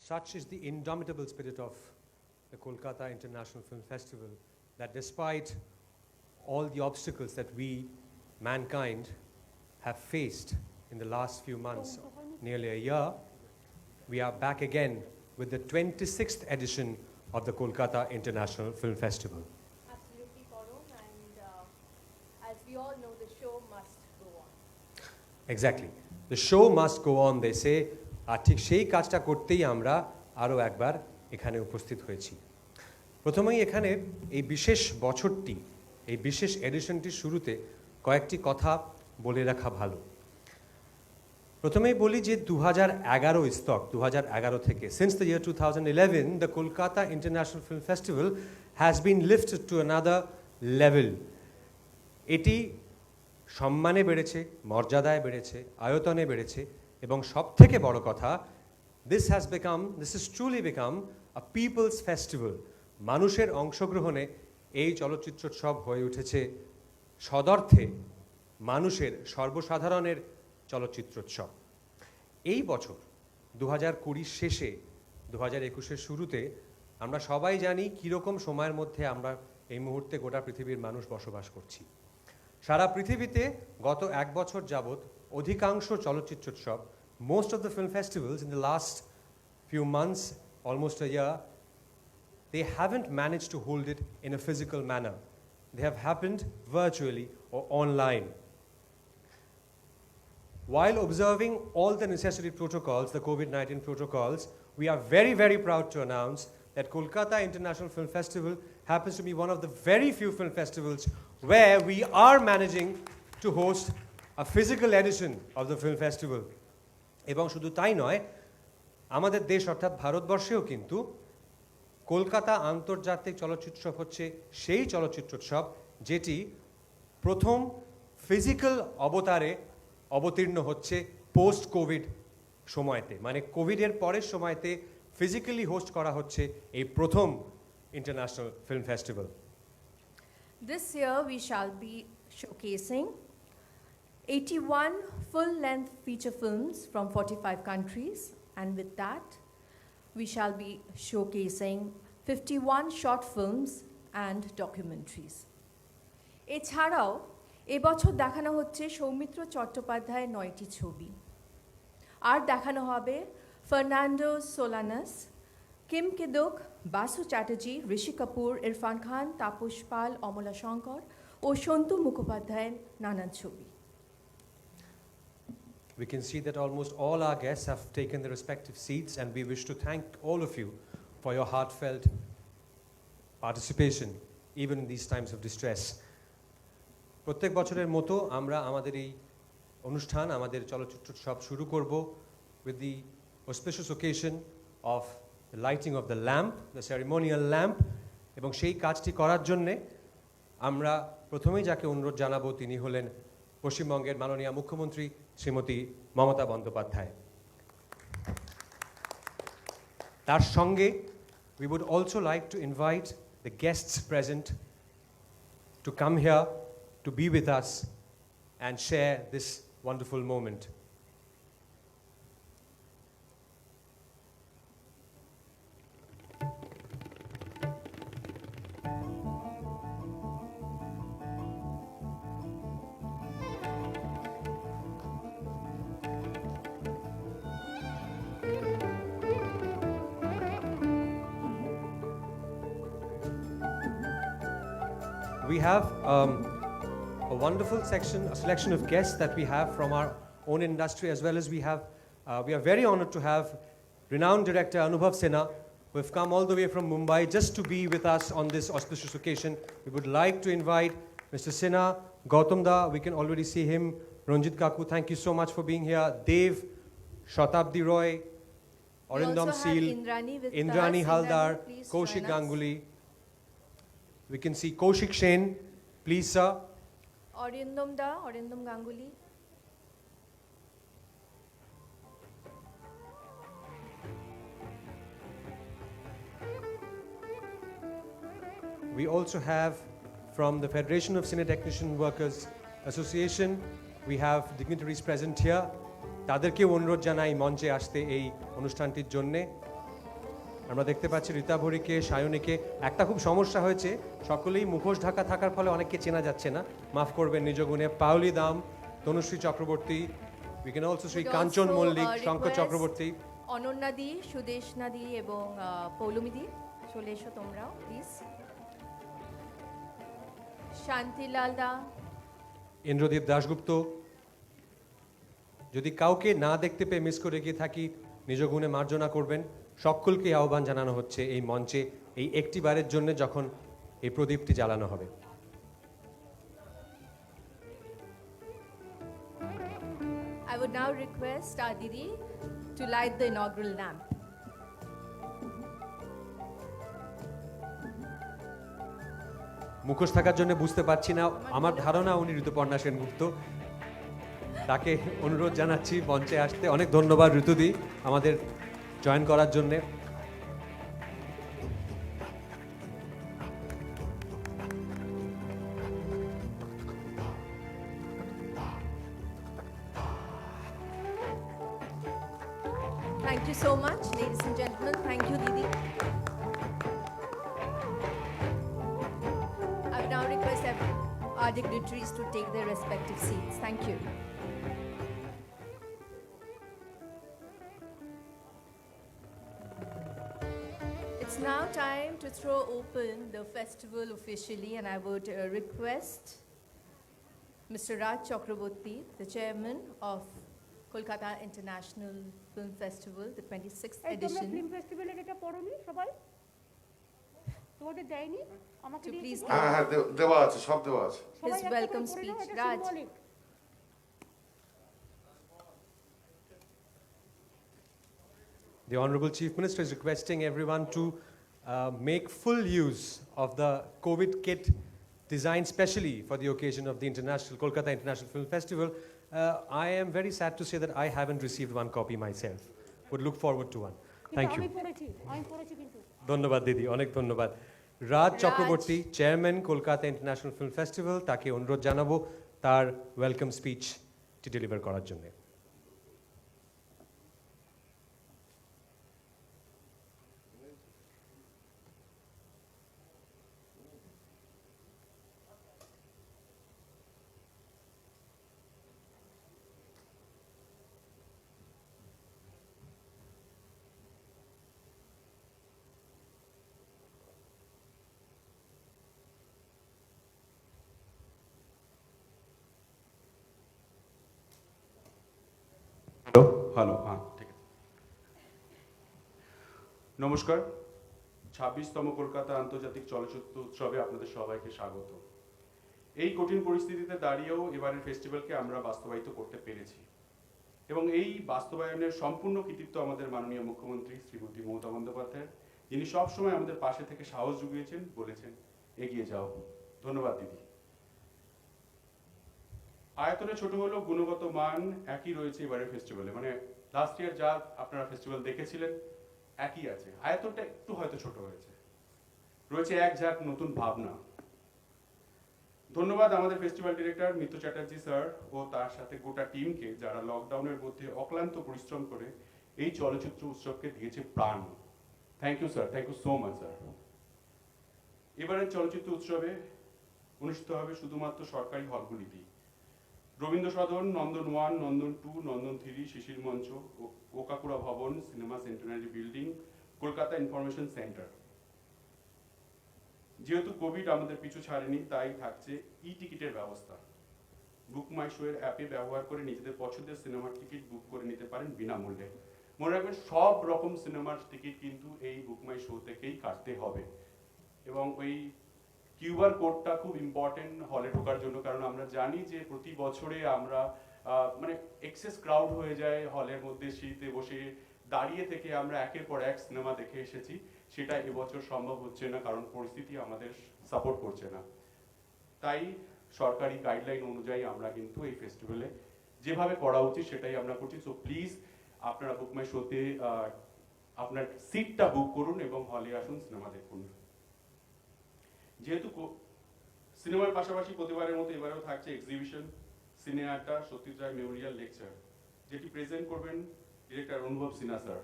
Such is the indomitable spirit of the Kolkata International Film Festival that despite all the obstacles that we, mankind, have faced in the last few months, nearly a year, we are back again with the 26th edition of the Kolkata International Film Festival. Absolutely, Param, and as we all know, the show must go on. Exactly. The show must go on, they say. আর ঠিক সেই কাজটা করতেই আমরা আরও একবার এখানে উপস্থিত হয়েছি। প্রথমেই এখানে এই বিশেষ বছরটি, এই বিশেষ এডিশনটির শুরুতে কয়েকটি কথা বলে রাখা ভালো। প্রথমেই বলি যে 2011 স্তক 2011 থেকে since the year 2011 the Kolkata International Film Festival has been lifted to another level. এটি সম্মানে বেড়েছে, মর্যাদায় বেড়েছে, আয়তনে বেড়েছে এবং সবথেকে বড় কথা this has truly become a people's festival. মানুষের অংশগ্রহণে এই চলচ্চিত্রোৎসব হয়ে উঠেছে সদর্থে মানুষের সর্বসাধারণের চলচ্চিত্রোৎসব। এই বছর 2020 শেষে 2021 শুরুতে আমরা সবাই জানি কীরকম সময়ের মধ্যে আমরা এই মুহূর্তে গোটা পৃথিবীর মানুষ বসবাস করছি। সারা পৃথিবীতে গত এক বছর যাবৎ অধিকাংশ চলচ্চিত্রোৎসব, most of the film festivals in the last few months, almost a year, they haven't managed to hold it in a physical manner. They have happened virtually or online. While observing all the necessary protocols, the COVID-19 protocols, we are very, very proud to announce that Kolkata International Film Festival happens to be one of the very few film festivals where we are managing to host a physical edition of the film festival. এবং শুধু তাই নয়, আমাদের দেশ অর্থাৎ ভারতবর্ষেও কিন্তু কলকাতা আন্তর্জাতিক চলচ্চিত্রোৎসব হচ্ছে সেই চলচ্চিত্রোৎসব যেটি প্রথম ফিজিক্যাল অবতারে অবতীর্ণ হচ্ছে পোস্ট কোভিড সময়তে, মানে কোভিডের পরের সময়তে ফিজিক্যালি হোস্ট করা হচ্ছে এই প্রথম international film festival. This year we shall be showcasing 81 full-length feature films from 45 countries, and with that we shall be showcasing 51 short films and documentaries. এছাড়াও এবছর দেখানো হচ্ছে সৌমিত্র চট্টোপাধ্যায়ের 9টি ছবি, আর দেখানো হবে ফার্নান্ডো সোলানাস, কিম কেদক, বাসু চ্যাটার্জি, ঋষি কাপুর, ইরফান খান, তাপস পাল, অমলা শঙ্কর ও সন্তু মুখোপাধ্যায়ের নানান ছবি। We can see that almost all our guests have taken their respective seats, and we wish to thank all of you for your heartfelt participation, even in these times of distress. প্রত্যেক বছরের মতো আমরা আমাদের এই অনুষ্ঠান, আমাদের চলচ্চিত্রোৎসব শুরু করব with the auspicious occasion of the lighting of the lamp, the ceremonial lamp, এবং সেই কাজটি করার জন্যে আমরা প্রথমেই যাকে অনুরোধ জানাবো তিনি হলেন পশ্চিমবঙ্গের মাননীয় মুখ্যমন্ত্রী শ্রীমতী মমতা বন্দ্যোপাধ্যায়। তার সঙ্গে we would also like to invite the guests present to come here to be with us and share this wonderful moment. We have a wonderful selection of guests that we have from our own industry, as well as we are very honored to have renowned director Anubhav Sinha, who have come all the way from Mumbai just to be with us on this auspicious occasion. We would like to invite Mr. Sinha, Gautam Da, we can already see him, Ranjit Kaku, thank you so much for being here, Dev, Shatabdi Roy, Arindam Seal, Indrani Haldar, Kaushik Ganguly. We can see Kaushik Shen, please sir. Arindam Da, Arindam Ganguly. We also have from the Federation of Cine Technician Workers Association, we have dignitaries present here. তাদেরকে অনুরোধ জানাই মঞ্চে আসতে এই অনুষ্ঠানটির জন্যে। আমরা দেখতে পাচ্ছি রীতাভরীকে, সায়নীকে। একটা খুব সমস্যা হয়েছে, সকলেই মুখোশ ঢাকা থাকার ফলে অনেককে চেনা যাচ্ছে না, মাফ করবেন নিজ গুণে। Paoli Dam, Tanushree Chakraborty, we can also Shri Would Kanchan also, Mallick, Sankar request Chakraborty. Ananya di, Sudeshna di এবং পৌলমী দি, চলে এসো তোমরাও প্লিজ। শান্তিলাল দা, ইন্দ্রদীপ দাশগুপ্ত। যদি কাউকে না দেখতে পেয়ে মিস করে গিয়ে থাকি, নিজ গুণে মার্জনা করবেন। সকলকে আহ্বান জানানো হচ্ছে এই মঞ্চে এই একটি বারের জন্য, যখন এই প্রদীপটি জ্বালানো হবে। I would now request our Didi to light the inaugural lamp. মুখোশ থাকার জন্য বুঝতে পারছি না, আমার ধারণা উনি ঋতুপর্ণা সেনগুপ্ত। তাকে অনুরোধ জানাচ্ছি মঞ্চে আসতে। অনেক ধন্যবাদ ঋতুদি আমাদের জয়েন করার জন্যে। Thank you so much, ladies and gentlemen. Thank you, Didi. I would now request our dignitaries to take their respective seats. Thank you. It's now time to throw open the festival officially, and I would request Mr. Raj Chakraborty, the chairman of Kolkata International Film Festival, the 26th এই তোমরা edition, film ফেস্টিভ্যালের এটা পড়োনি সবাই? তোমাদের দেয়নি? আমাকে to দিয়েছে please তো? give হ্যাঁ দেওয়া আছে, সব দেওয়া আছে। সবাই his একটা করে welcome পড়ে নাও, speech. এটা Raj. symbolic। The Honorable Chief Minister is requesting everyone to make full use of the COVID kit designed specially for the occasion of the Kolkata International Film Festival. I am very sad to say that I haven't received one copy myself. Would look forward to one. Thank কিন্তু you. আমি পড়েছি কিন্তু। ধন্যবাদ দিদি, অনেক ধন্যবাদ। Raj Chakraborty, chairman Kolkata international film festival, তাকে অনুরোধ জানাবো তার ওয়েলকাম স্পিচটি ডেলিভার করার জন্য। হ্যালো, হ্যাঁ ঠিক আছে। নমস্কার, 26তম কলকাতা আন্তর্জাতিক চলচ্চিত্র উৎসবে আপনাদের সবাইকে স্বাগত। এই কঠিন পরিস্থিতিতে দাঁড়িয়েও এবারের ফেস্টিভ্যালকে আমরা বাস্তবায়িত করতে পেরেছি, এবং এই বাস্তবায়নের সম্পূর্ণ কৃতিত্ব আমাদের মাননীয় মুখ্যমন্ত্রী শ্রীমতী মমতা বন্দ্যোপাধ্যায়ের, যিনি সবসময় আমাদের পাশে থেকে সাহস জুগিয়েছেন, বলেছেন এগিয়ে যাও। ধন্যবাদ দিদি। আয়তনে ছোট হলেও গুণগত মান একই রয়েছে এবারের ফেস্টিভ্যালে, মানে লাস্ট ইয়ার যা আপনারা ফেস্টিভ্যাল দেখেছিলেন একই আছে, আয়তনটা একটু হয়তো ছোট হয়েছে, রয়েছে এক ঝাঁক নতুন ভাবনা। ধন্যবাদ আমাদের ফেস্টিভ্যাল ডিরেক্টর মিত্র চ্যাটার্জি স্যার ও তার সাথে গোটা টিমকে, যারা লকডাউনের মধ্যে অক্লান্ত পরিশ্রম করে এই চলচ্চিত্র উৎসবকে দিয়েছে প্রাণ। Thank you sir, thank you so much sir. এবারের চলচ্চিত্র উৎসবে অনুষ্ঠিত হবে শুধুমাত্র সরকারি হলগুলিতেই। রবীন্দ্র সদন, নন্দন 1, নন্দন 2, নন্দন 3, শিশির মঞ্চ, ওকাকুড়া ভবন, cinema centenary building, Kolkata information centre. যেহেতু কোভিড আমাদের পিছু ছাড়েনি, তাই থাকছে টিকিটের ব্যবস্থা। বুক মাই শো এর অ্যাপে ব্যবহার করে নিজেদের পছন্দের সিনেমার টিকিট বুক করে নিতে পারেন বিনামূল্যে। মনে রাখবেন, সব রকম সিনেমার টিকিট কিন্তু এই বুক মাই শো থেকেই কাটতে হবে, এবং ওই কিউআর কোডটা খুব ইম্পর্টেন্ট হলে ঢোকার জন্য, কারণ আমরা জানি যে প্রতি বছরে আমরা মানে এক্সেস ক্রাউড হয়ে যায় হলের মধ্যে, শীতে বসে দাঁড়িয়ে থেকে আমরা একের পর এক সিনেমা দেখে এসেছি, সেটা এবছর সম্ভব হচ্ছে না, কারণ পরিস্থিতি আমাদের সাপোর্ট করছে না। তাই সরকারি গাইডলাইন অনুযায়ী আমরা কিন্তু এই ফেস্টিভ্যালে যেভাবে করা উচিত সেটাই আমরা করছি। সো প্লিজ আপনারা বুক মাই শোতে আপনার সিটটা বুক করুন এবং হলে আসুন, সিনেমা দেখুন। যেহেতু সিনেমার পাশাপাশি প্রতিবারের মতো এবারেও থাকছে এক্সিবিশন সিনে আড্ডা সত্যজিৎ রায় মেমোরিয়াল লেকচার, যেটি প্রেজেন্ট করবেন ডিরেক্টর অনুভব সিনহা স্যার।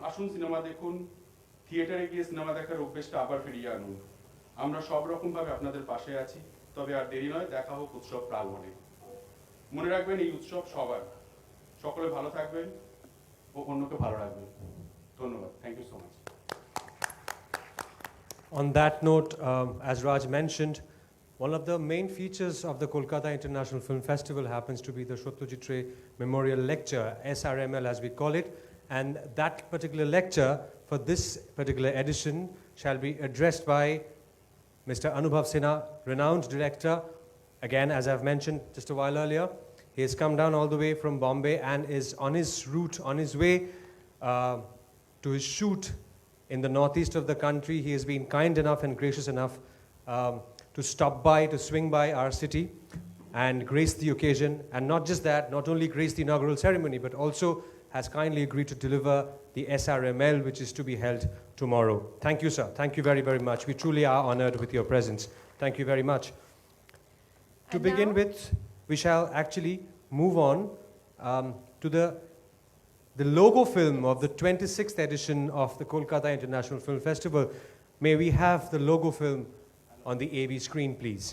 আসুন সিনেমা দেখুন, থিয়েটারে গিয়ে সিনেমা দেখার অভ্যেসটা আবার ফিরিয়ে আনুন। আমরা সব রকমভাবে আপনাদের পাশে আছি, তবে আর দেরি নয়, দেখা হোক উৎসব প্রাঙ্গণে। মনে রাখবেন এই উৎসব সবার, সকলে ভালো থাকবেন ও অন্যকে ভালো রাখবেন। ধন্যবাদ, thank you so much. On that note, as Raj mentioned, one of the main features of the Kolkata International Film Festival happens to be the Satyajit Ray Memorial Lecture, SRML as we call it, and that particular lecture for this particular edition shall be addressed by Mr. Anubhav Sinha, renowned director. Again, as I've mentioned just a while earlier, he has come down all the way from Bombay and is on his route, on his way to his shoot in the northeast of the country. He has been kind enough and gracious enough to stop by, to swing by our city and grace the occasion. And not just that, not only grace the inaugural ceremony, but also has kindly agreed to deliver the SRML, which is to be held tomorrow. Thank you, sir. Thank you very, very much. We truly are honored with your presence. Thank you very much. To And begin now- with, we shall actually move on to the logo film of the 26th edition of the Kolkata International Film Festival. May we have the logo film on the AV screen, please?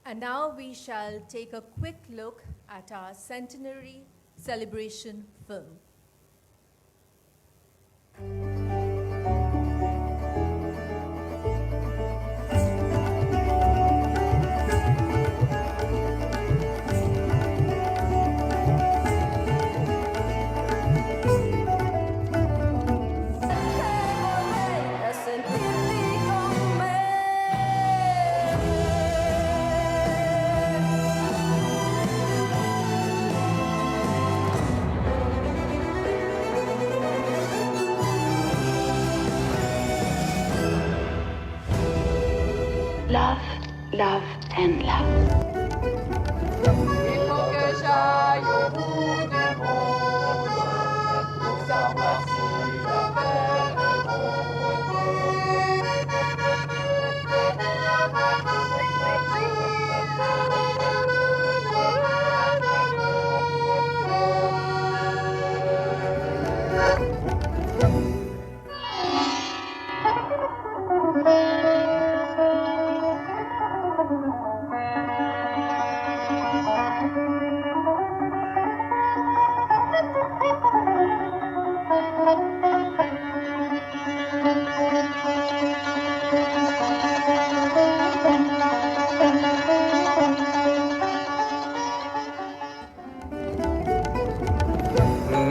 And now we shall take a quick look at our centenary celebration film. Love, love, and love.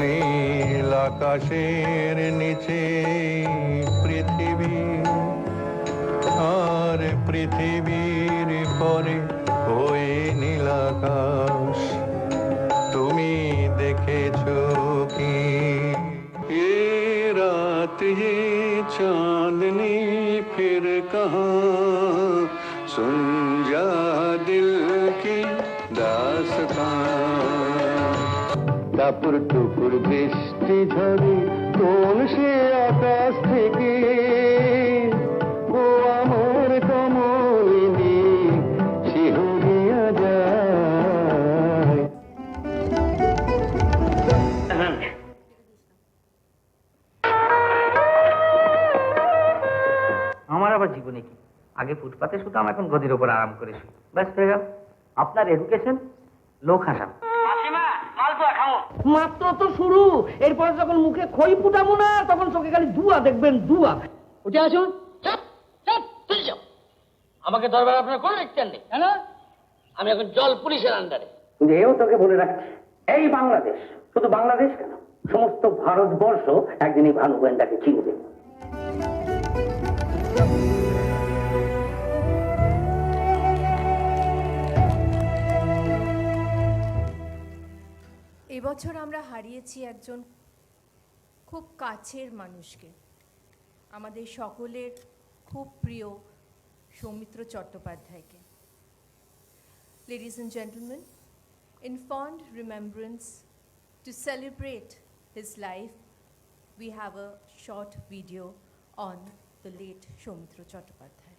নীল আকাশের নিচে পৃথিবী আর পৃথিবী পৃথিবীর পরে ওই নীলাকাশ তুমি দেখেছো কি এ রাত ये चांदनी फिर कहाँ सुन जा दिल की दास्तान টাপুর টুপুর বৃষ্টি ঝরে কোন সে আকাশ থেকে ও আমার কমলিনী শিহরিয়া যায় আমার আবার জীবনে কি আগে ফুটপাতে শুতাম, এখন গদির ওপর আরাম করে শুই। ব্যাস হয়ে গেল। আপনার এডুকেশন লোক হাসান। মাত্র তো শুরু, এরপর যখন মুখে খই ফুটাবো না তখন চোখে খালি দুয়া দেখবেন, দুয়া। উঠে আসুন। আমাকে দরবার আপনার কোনো লেকচার নেই, কেন? আমি এখন জল পুলিশের আন্ডারে। কিন্তু এও তোকে বলে রাখছি, এই বাংলাদেশ, শুধু বাংলাদেশ কেন, সমস্ত ভারতবর্ষ একদিনই ভানু গোয়েন্দাকে চিনবে। এবছর আমরা হারিয়েছি একজন খুব কাছের মানুষকে, আমাদের সকলের খুব প্রিয় Soumitra চট্টোপাধ্যায়কে। Ladies and gentlemen, in fond remembrance to celebrate his life, we have a short video on the late Soumitra Chattopadhyay.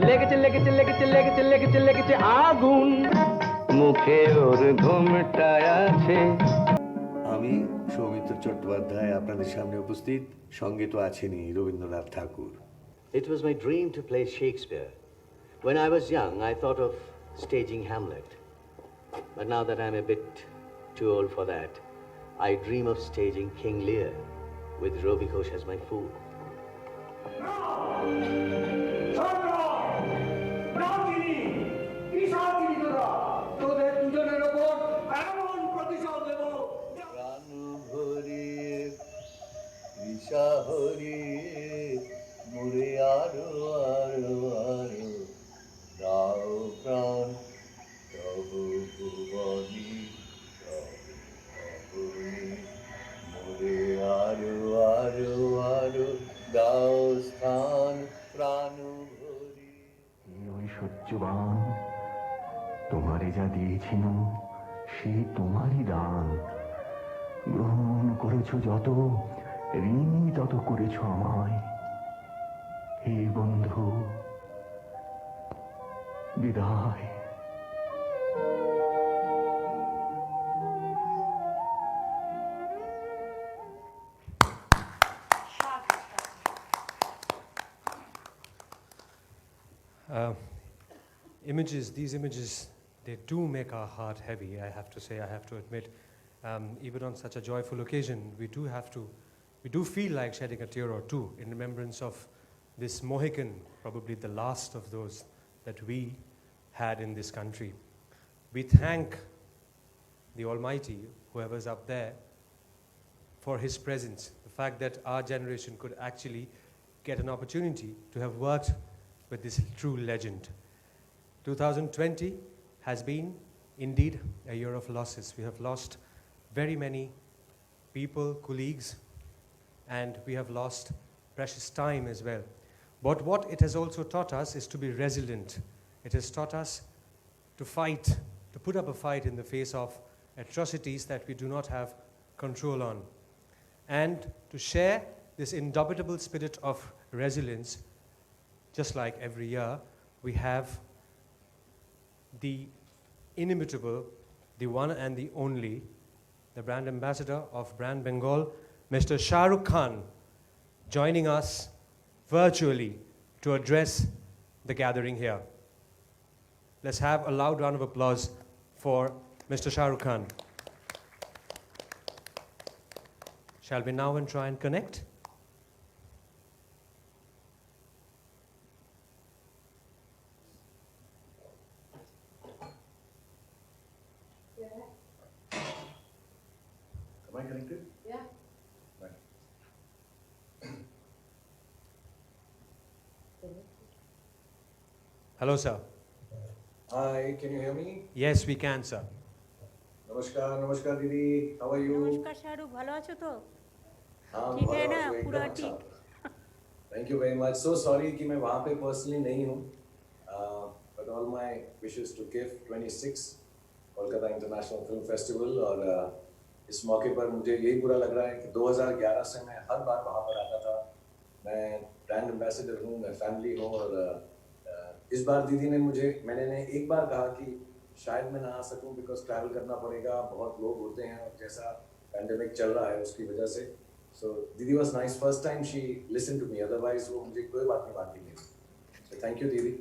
লেগেছে লেগেছে লেগেছে লেগেছে লেগেছে লেগেছে আগুন মুখে ওর ঘুমটায় আছে। আমি সৌমিত্র চট্টোপাধ্যায় আপনাদের সামনে উপস্থিত, সঙ্গে তো আছেনই রবীন্দ্রনাথ ঠাকুর। It was my dream to play Shakespeare. When I was young, I thought of staging Hamlet. But now that I'm a bit too old for that, I dream of staging King Lear with Robbie Ghosh as my fool. মুড়ে আরো আরো আরো দাও প্রাণ তবু ভুবনি মুড়ে আরো আরো আরো দাও স্থান প্রাণ ভরি। ওই সহ্যবান তোমারে যা দিয়েছিল সে তোমারই দান, গ্রহণ করেছ যত ঋণী তত করেছ আমায়। হে বন্ধু বিদায়। These images, they do make our heart heavy, I have to say, I have to admit. Even on such a joyful occasion, we do feel like shedding a tear or two in remembrance of this Mohican, probably the last of those that we had in this country. We thank the Almighty, whoever's up there, for his presence, the fact that our generation could actually get an opportunity to have worked with this true legend. 2020 has been indeed a year of losses. We have lost very many people, colleagues, and we have lost precious time as well. But what it has also taught us is to be resilient. It has taught us to fight, to put up a fight in the face of atrocities that we do not have control on, and to share this indomitable spirit of resilience. Just like every year, we have the inimitable, the one and the only, the brand ambassador of Brand Bengal, Mr. Shah Rukh Khan, joining us virtually to address the gathering here. Let's have a loud round of applause for Mr. Shah Rukh Khan. Shall we now try and connect? Am I connected? Yeah. Right. Hello, sir. Hi, can you hear me? Yes, we can, sir. नमस्कार नमस्कार दीदी, how are you? নমস্কার শাহরুখ, ভালো আছো তো? हाँ ठीक बहुत है ना, एकदम पूरा अच्छा। ठीक। Thank you very much. So sorry कि मैं वहाँ पे personally नहीं हूँ, but all my wishes to GIF 26 Kolkata international film festival और इस मौके पर मुझे यही बुरा लग रहा है कि 2011 से मैं हर बार वहाँ पर आता था। मैं ब्रांड एम्बेसडर हूँ, मैं फैमिली हूँ और इस बार दीदी ने मैंने एक बार कहा कि शायद मैं ना आ सकूं बिकॉज ट्रैवल करना पड़ेगा, बहुत लोग होते हैं और जैसा पैंडेमिक चल रहा है उसकी वजह से। So didi was nice, first time she listen to me, otherwise वो मुझे कोई बात नहीं मानती थी। So thank you didi,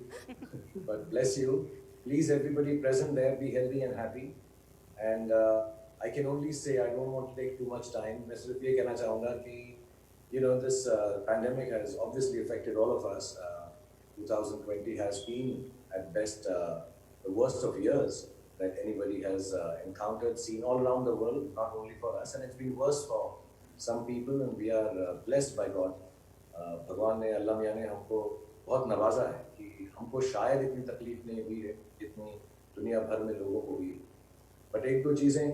but bless you. Please everybody present there be healthy and happy and I can only say I don't want to take too much time. मैं सिर्फ ये कहना चाहूँगा कि you know this pandemic has obviously affected all of us. 2020 has been at best the worst of years that anybody has encountered, seen all around the world, not only for us, and it's been worse for some people, and we are blessed by God. भगवान ने, अल्लाह मियाँ ने हमको बहुत नवाजा है कि हमको शायद इतनी तकलीफ नहीं हुई है जितनी दुनिया भर में लोगों को हुई। बट एक दो चीज़ें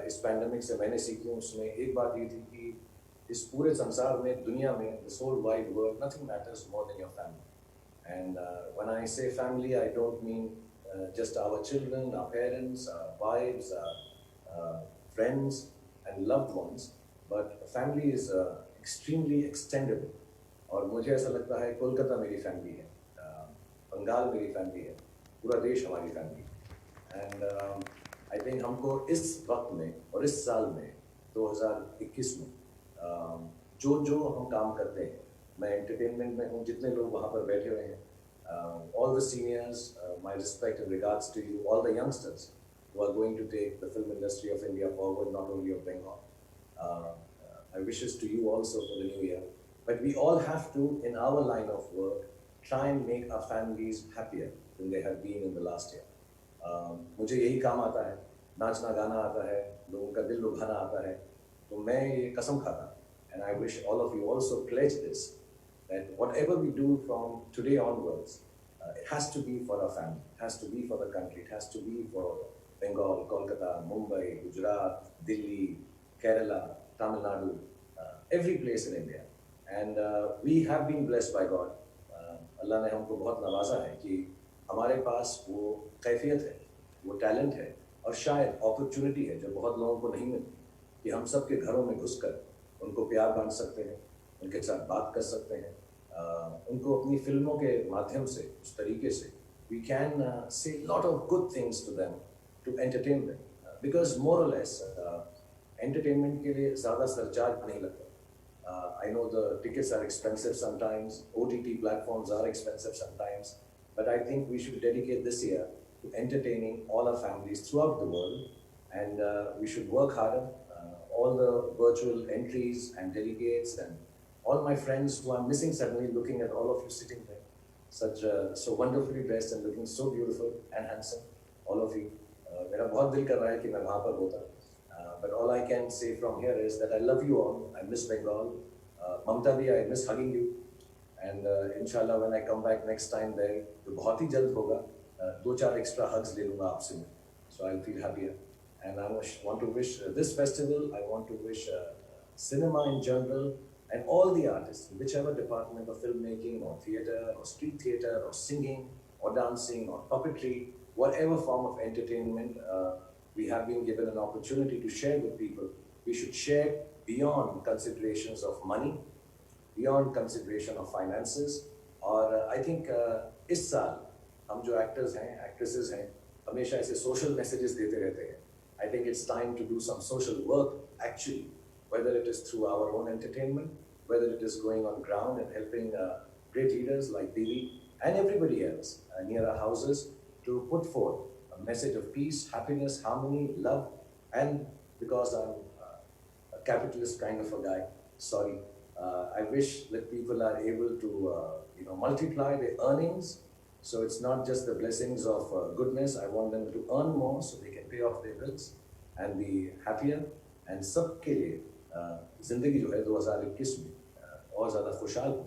इस पैंडमिक से मैंने सीखी, उसमें एक बात ये थी कि इस पूरे संसार में, दुनिया में, this whole wide world, nothing matters more than your family. And when I say family, I don't mean just our children, our parents, our wives, friends and loved ones, but family is extremely extendable. और मुझे ऐसा लगता है कोलकाता मेरी family है, बंगाल मेरी family है, पूरा देश हमारी फैमिली है। एंड आई थिंक हमको इस वक्त में और इस साल में 2021 में जो हम काम करते हैं, मैं एंटरटेनमेंट में हूँ, जितने लोग वहाँ पर बैठे हुए हैं, all the seniors, my respect and regards to you, all the youngsters who are going to take the film industry of India forward, not only of Bengal. My wishes to you also for the new year. But we all have to, in our line of work, try and make our families happier than they have been in the last year. मुझे यही काम आता है, नाचना गाना आता है, लोगों का दिल लुभाना आता है, तो मैं ये कसम खाता हूँ, and I wish all of you also pledge this, that whatever we do from today onwards, it has to be for our family, it has to be for the country, it has to be for Bengal, Kolkata, Mumbai, Gujarat, Delhi, Kerala, Tamil Nadu, every place in India. And we have been blessed by God. अल्लाह ने हमको बहुत नवाजा है कि हमारे पास वो कैफियत है, वो टैलेंट है और शायद अपॉर्चुनिटी है जो बहुत लोगों को नहीं मिलती, कि हम सबके घरों में घुसकर उनको प्यार बांट सकते हैं, उनके साथ बात कर सकते हैं, उनको अपनी फिल्मों के माध्यम से, उस तरीके से we can say lot of good things to them to entertain them, because more or less entertainment के लिए ज़्यादा सरचार्ज नहीं लगता। I know the tickets are expensive sometimes, OTT platforms are expensive sometimes, but I think we should dedicate this year to entertaining all our families throughout the world, and we should work harder. All the virtual entries and delegates and all my friends who I'm missing suddenly, looking at all of you sitting there, so wonderfully dressed and looking so beautiful and handsome, all of you. मेरा बहुत दिल कर रहा है कि मैं वहाँ पर होता, but all I can say from here is that I love you all. I miss Bengal. Mamta भी, I miss hugging you. And inshallah when I come back next time there, तो बहुत ही जल्द होगा, 2-4 extra hugs ले लूँगा आपसे मैं, so I'll feel happier. And I want to wish this festival, I want to wish cinema in general and all the artists, whichever department of filmmaking or theatre or street theatre or singing or dancing or puppetry, whatever form of entertainment we have been given an opportunity to share with people, we should share beyond considerations of money, beyond consideration of finances. और I think इस साल हम जो actors हैं, actresses हैं, हमेशा ऐसे social messages देते रहते हैं. I think it's time to do some social work actually, whether it is through our own entertainment, whether it is going on ground and helping great leaders like Dili and everybody else near our houses to put forth a message of peace, happiness, harmony, love, and because I'm a capitalist kind of a guy, sorry, I wish that people are able to multiply their earnings. So it's not just the blessings of goodness. I want them to earn more so they can pay off their bills and be happier and सबके लिए ज़िंदगी जो है 2021 में और ज़्यादा खुशहाल हो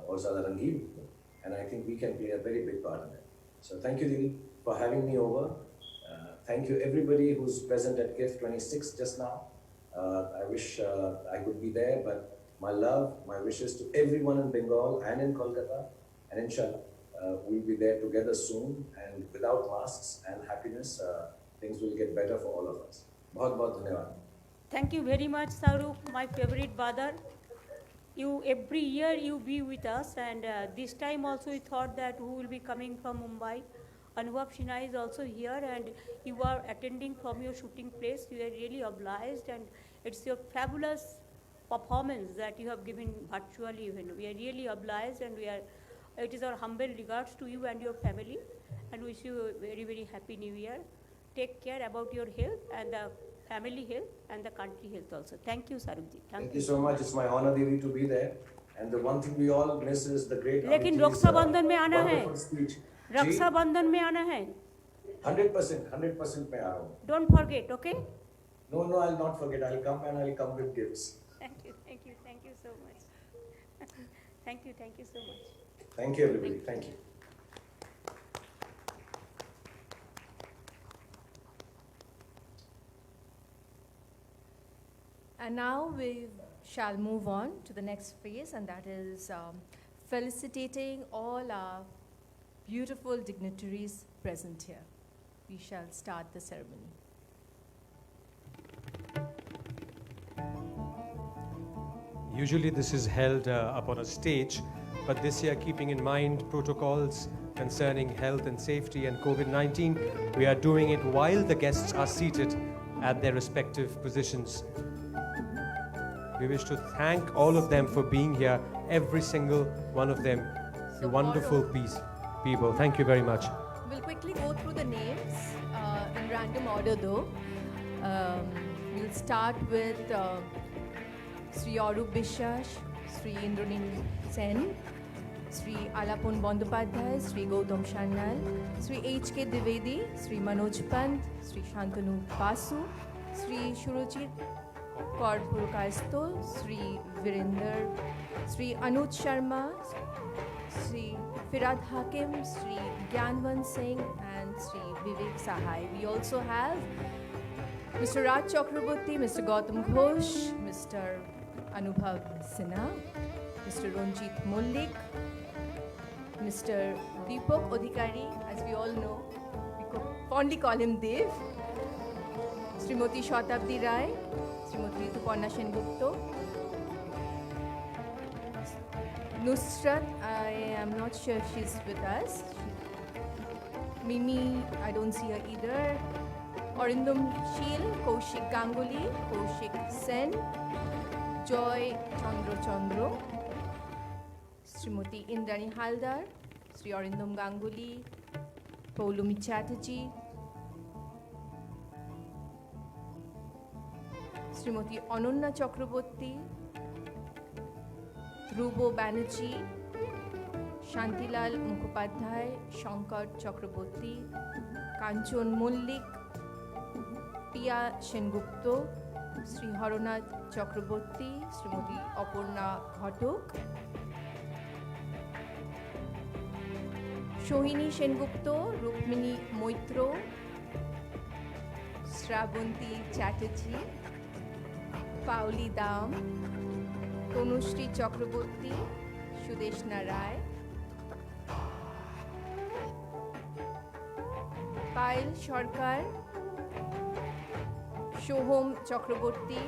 और ज़्यादा रंगीन हो, and I think we can play a very big part in it. So thank you didi for having me over. Thank you everybody who's present at GIFT 26 just now. I wish I could be there, but my love, my wishes to everyone in Bengal and in Kolkata, and inshallah we'll be there together soon, and without masks and happiness, things will get better for all of us. बहुत बहुत धन्यवाद. Thank you very much, Shahrukh, my favorite brother. You every year you be with us, and this time also we thought that who will be coming from Mumbai. Anubhav Sinha is also here, and you are attending from your shooting place. You are really obliged, and it's your fabulous performance that you have given virtually even. We are really obliged, and it is our humble regards to you and your family, and wish you a very, very happy new year. Take care about your health and the family health and the country health also. Thank you, Shahrukh ji. Thank you so much. It's my honor, Devi, to be there. And the one thing we all miss is the great. लेकिन रक्षाबंधन में आना है. रक्षाबंधन में आना है. 100% मैं आ रहा हूँ. Don't forget, okay? No, I'll not forget. I'll come, and I'll come with gifts. Thank you so much. Thank you so much. Thank you, everybody. Thank you. And now we shall move on to the next phase, and that is felicitating all our beautiful dignitaries present here. We shall start the ceremony. Usually this is held up on a stage, but this year, keeping in mind protocols concerning health and safety and COVID-19, we are doing it while the guests are seated at their respective positions. We wish to thank all of them for being here, every single one of them, you wonderful people. Thank you very much. We'll quickly go through the names in random order though. We'll start with Sri Arup Biswas, Sri Indranil Sen, Sri Alapon Bandopadhyay, Sri Gautam Sanyal, Sri H.K. Dwivedi, Sri Manoj Pant, Sri Shantanu Basu, Sri Shurojit Kaur Purkasto, Sri Virender, Sri Anuj Sharma, Sri Firad Hakim, Sri Gyanwant Singh, and Sri Vivek Sahai. We also have Mr. Raj Chakraborty, Mr. Gautam Ghosh, Mr. Anubhav Sinha, Mr. Ranjit Mullik, Mr. Deepak Adhikari, as we all know, we fondly call him Dev, Srimati Shatabdi Rai, Srimati Rituparna Sengupta, Nusrat, I am not sure if she's with us. Mimi, I don't see her either. Arindam Sheel, Kaushik Ganguly, Kaushik Sen, Joy Chandro, Srimati Indrani Haldar, Sri Arindam Ganguly, Paulumi Chatterjee, Srimati Ananya Chakraborty, Dhruvo Banerjee, Shantilal Mukhopadhyay, Shankar Chakraborty, Kanchon Mullik, Pia Sengupta, Sri Haranath Chakraborty, Srimati Aparna Ghatok, Sohini Sengupta, Rukmini Moitro, Shravanti Chatterjee, Pauli Dam, Tanushri Chakraborty, Sudeshna Rai, Payal Sarkar, Shohom Chakraborty,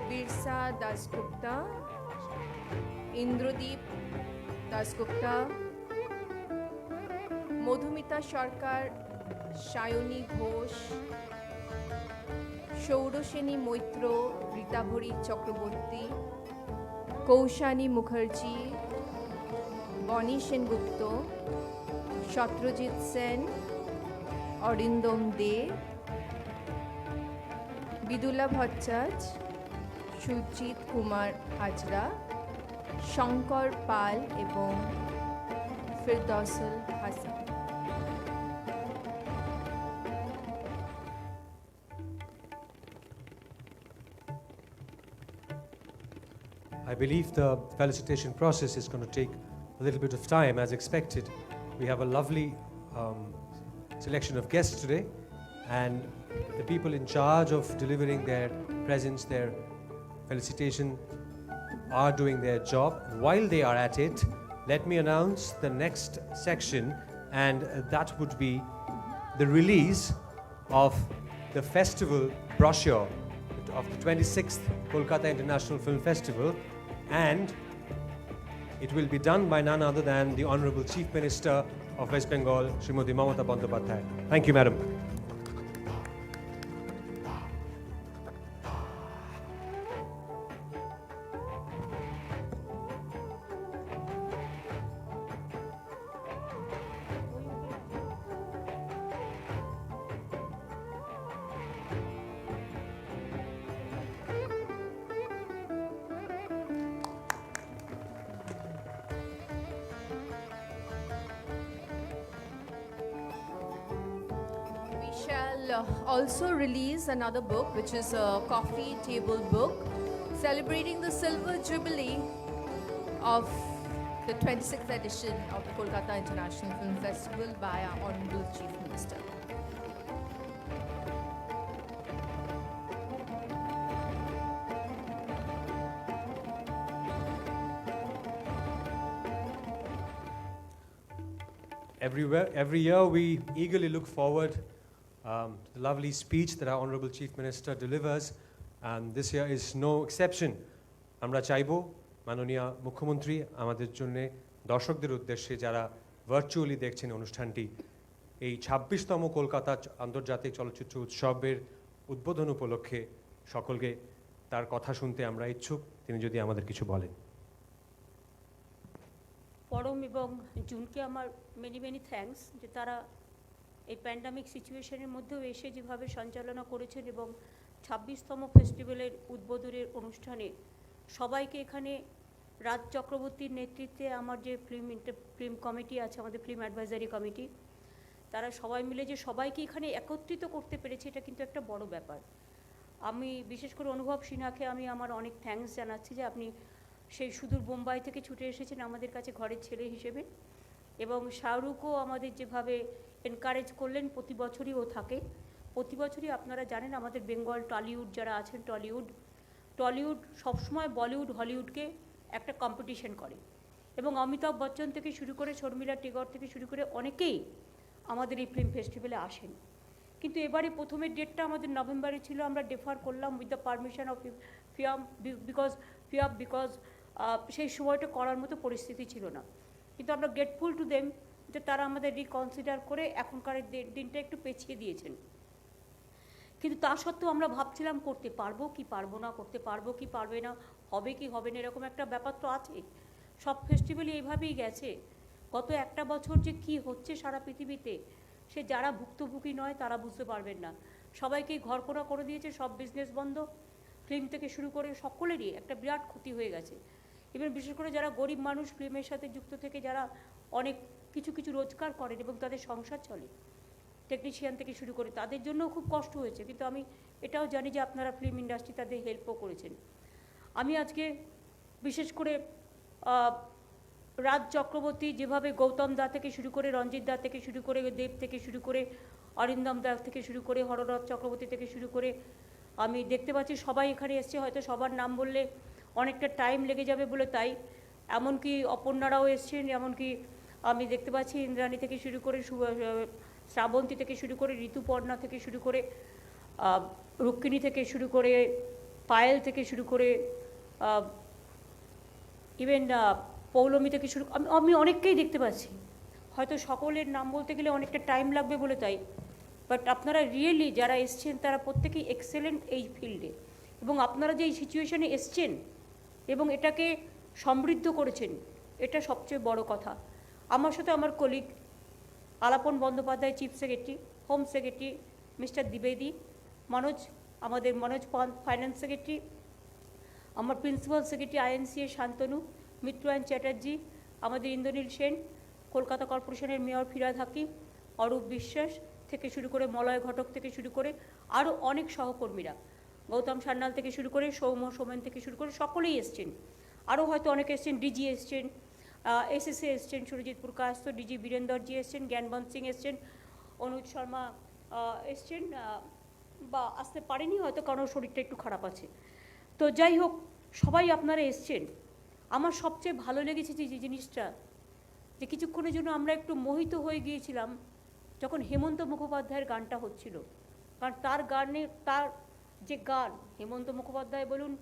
Birsa Dasgupta, Indradeep Dasgupta, Madhumita Sarkar, Shayoni Ghosh, Shourasheni Moitro, Ritabhari Chakraborty, Kaushani Mukherjee, Bonnie Sengupta, Shatrajit Sen, Arindam De, Vidula Bhattacharya, Sujit Kumar Hajra, Shankar Pal এবং Firdausul Hasan. I believe the felicitation process is going to take a little bit of time as expected. We have a lovely selection of guests today, and the people in charge of delivering their presents, their felicitation, are doing their job. While they are at it, let me announce the next section, and that would be the release of the festival brochure of the 26th Kolkata International Film Festival, and it will be done by none other than the Honorable Chief Minister of West Bengal, Srimati Mamata Bandyopadhyay. Thank you, Madam. We shall also release another book, which is a coffee table book celebrating the silver jubilee of the 26th edition of the Kolkata International Film Festival by our Honorable Chief Minister. Every year we eagerly look forward to the lovely speech that our Honorable Chief Minister delivers, and this year is no exception. আমরা চাইবো মাননীয় মুখ্যমন্ত্রী আমাদের জন্য দর্শকদের উদ্দেশ্যে যারা virtually দেখছেন অনুষ্ঠানটি, এই 26তম কলকাতা আন্তর্জাতিক চলচ্চিত্র উৎসবের উদ্বোধন উপলক্ষে সকলকে তার কথা শুনতে আমরা ইচ্ছুক। তিনি যদি আমাদের কিছু বলেন। পরম এবং জুনকে আমার মেনি মেনি থ্যাঙ্কস যে তারা এই প্যান্ডামিক সিচুয়েশনের মধ্যেও এসে যেভাবে সঞ্চালনা করেছেন এবং 26তম ফেস্টিভ্যালের উদ্বোধনের অনুষ্ঠানে সবাইকে এখানে রাজ চক্রবর্তীর নেতৃত্বে আমার যে ফিল্ম কমিটি আছে, আমাদের ফিল্ম অ্যাডভাইজারি কমিটি, তারা সবাই মিলে যে সবাইকে এখানে একত্রিত করতে পেরেছে, এটা কিন্তু একটা বড় ব্যাপার। আমি বিশেষ করে অনুভব সিনহাকে আমি আমার অনেক থ্যাঙ্কস জানাচ্ছি যে আপনি সেই সুদূর বোম্বাই থেকে ছুটে এসেছেন আমাদের কাছে ঘরের ছেলে হিসেবে, এবং শাহরুখও আমাদের যেভাবে এনকারেজ করলেন, প্রতি বছরই ও থাকে। প্রতি বছরই আপনারা জানেন আমাদের বেঙ্গল টলিউড যারা আছেন, টলিউড সবসময় বলিউড হলিউডকে একটা কম্পিটিশন করে, এবং অমিতাভ বচ্চন থেকে শুরু করে শর্মিলা টেগর থেকে শুরু করে অনেকেই আমাদের এই ফিল্ম ফেস্টিভ্যালে আসেন। কিন্তু এবারে প্রথমের ডেটটা আমাদের নভেম্বরে ছিল, আমরা ডেফার করলাম with the permission of because সেই সময়টা করার মতো পরিস্থিতি ছিল না। কিন্তু আমরা গ্রেটফুল টু দেম যে তারা আমাদের রিকনসিডার করে এখনকার দিনটা একটু পেছিয়ে দিয়েছেন। কিন্তু তা সত্ত্বেও আমরা ভাবছিলাম করতে পারবো কি পারবো না, করতে পারবো কি পারবে না, হবে কি হবে না, এরকম একটা ব্যাপার তো আছে। সব ফেস্টিভ্যালই এইভাবেই গেছে। গত একটা বছর যে কি হচ্ছে সারা পৃথিবীতে, সে যারা ভুক্তভোগী নয় তারা বুঝতে পারবেন না। সবাইকেই ঘরকোনা করে দিয়েছে, সব বিজনেস বন্ধ, ফিল্ম থেকে শুরু করে সকলেরই একটা বিরাট ক্ষতি হয়ে গেছে। ইভেন বিশেষ করে যারা গরিব মানুষ ফিল্মের সাথে যুক্ত থেকে যারা অনেক কিছু রোজগার করেন এবং তাদের সংসার চলে, টেকনিশিয়ান থেকে শুরু করে, তাদের জন্যও খুব কষ্ট হয়েছে। কিন্তু আমি এটাও জানি যে আপনারা ফিল্ম ইন্ডাস্ট্রি তাদের হেল্পও করেছেন। আমি আজকে বিশেষ করে রাজ চক্রবর্তী যেভাবে গৌতম দা থেকে শুরু করে, রঞ্জিত দা থেকে শুরু করে, দেব থেকে শুরু করে, অরিন্দম দা থেকে শুরু করে, হররথ চক্রবর্তী থেকে শুরু করে, আমি দেখতে পাচ্ছি সবাই এখানে এসছে। হয়তো সবার নাম বললে অনেকটা টাইম লেগে যাবে বলে তাই, এমনকি অপর্ণারাও এসছেন, এমনকি আমি দেখতে পাচ্ছি ইন্দ্রাণী থেকে শুরু করে, শ্রাবন্তী থেকে শুরু করে, ঋতুপর্ণা থেকে শুরু করে, রুক্মিণী থেকে শুরু করে, পায়েল থেকে শুরু করে, ইভেন পৌলমী থেকে শুরু, আমি অনেককেই দেখতে পাচ্ছি। হয়তো সকলের নাম বলতে গেলে অনেকটা টাইম লাগবে বলে তাই, বাট আপনারা রিয়েলি যারা এসছেন তারা প্রত্যেকেই এক্সেলেন্ট এই ফিল্ডে, এবং আপনারা যে এই সিচুয়েশনে এসছেন এবং এটাকে সমৃদ্ধ করেছেন, এটা সবচেয়ে বড় কথা। আমার সাথে আমার colleague Alapan Bandyopadhyay, chief secretary, home secretary mister দ্বিবেদী, আমাদের মনোজ পান্ত ফাইন্যান্স সেক্রেটারি, আমার principal secretary INCA Santanu, Mitrayan Chatterjee, আমাদের ইন্দ্রনীল সেন, কলকাতা কর্পোরেশনের মেয়র ফিরাদ হাকিম, অরূপ বিশ্বাস থেকে শুরু করে, মলয় ঘটক থেকে শুরু করে আরও অনেক সহকর্মীরা, গৌতম সান্যাল থেকে শুরু করে, সৌমেন থেকে শুরু করে সকলেই এসছেন। আরও হয়তো অনেকে এসছেন, ডিজি এসছেন, এসএসএ এসছেন, সুরজিৎ প্রকাশ, তো ডিজি বীরেন্দরজি এসছেন, জ্ঞানবন্ত সিং এসছেন, অনুজ শর্মা এসছেন, বা আসতে পারেনি হয়তো কারণ শরীরটা একটু খারাপ আছে। তো যাই হোক, সবাই আপনারা এসছেন। আমার সবচেয়ে ভালো লেগেছে যে জিনিসটা, যে কিছুক্ষণের জন্য আমরা একটু মোহিত হয়ে গিয়েছিলাম যখন হেমন্ত মুখোপাধ্যায়ের গানটা হচ্ছিল। কারণ তার তার যে গান, হেমন্ত মুখোপাধ্যায় বলুন,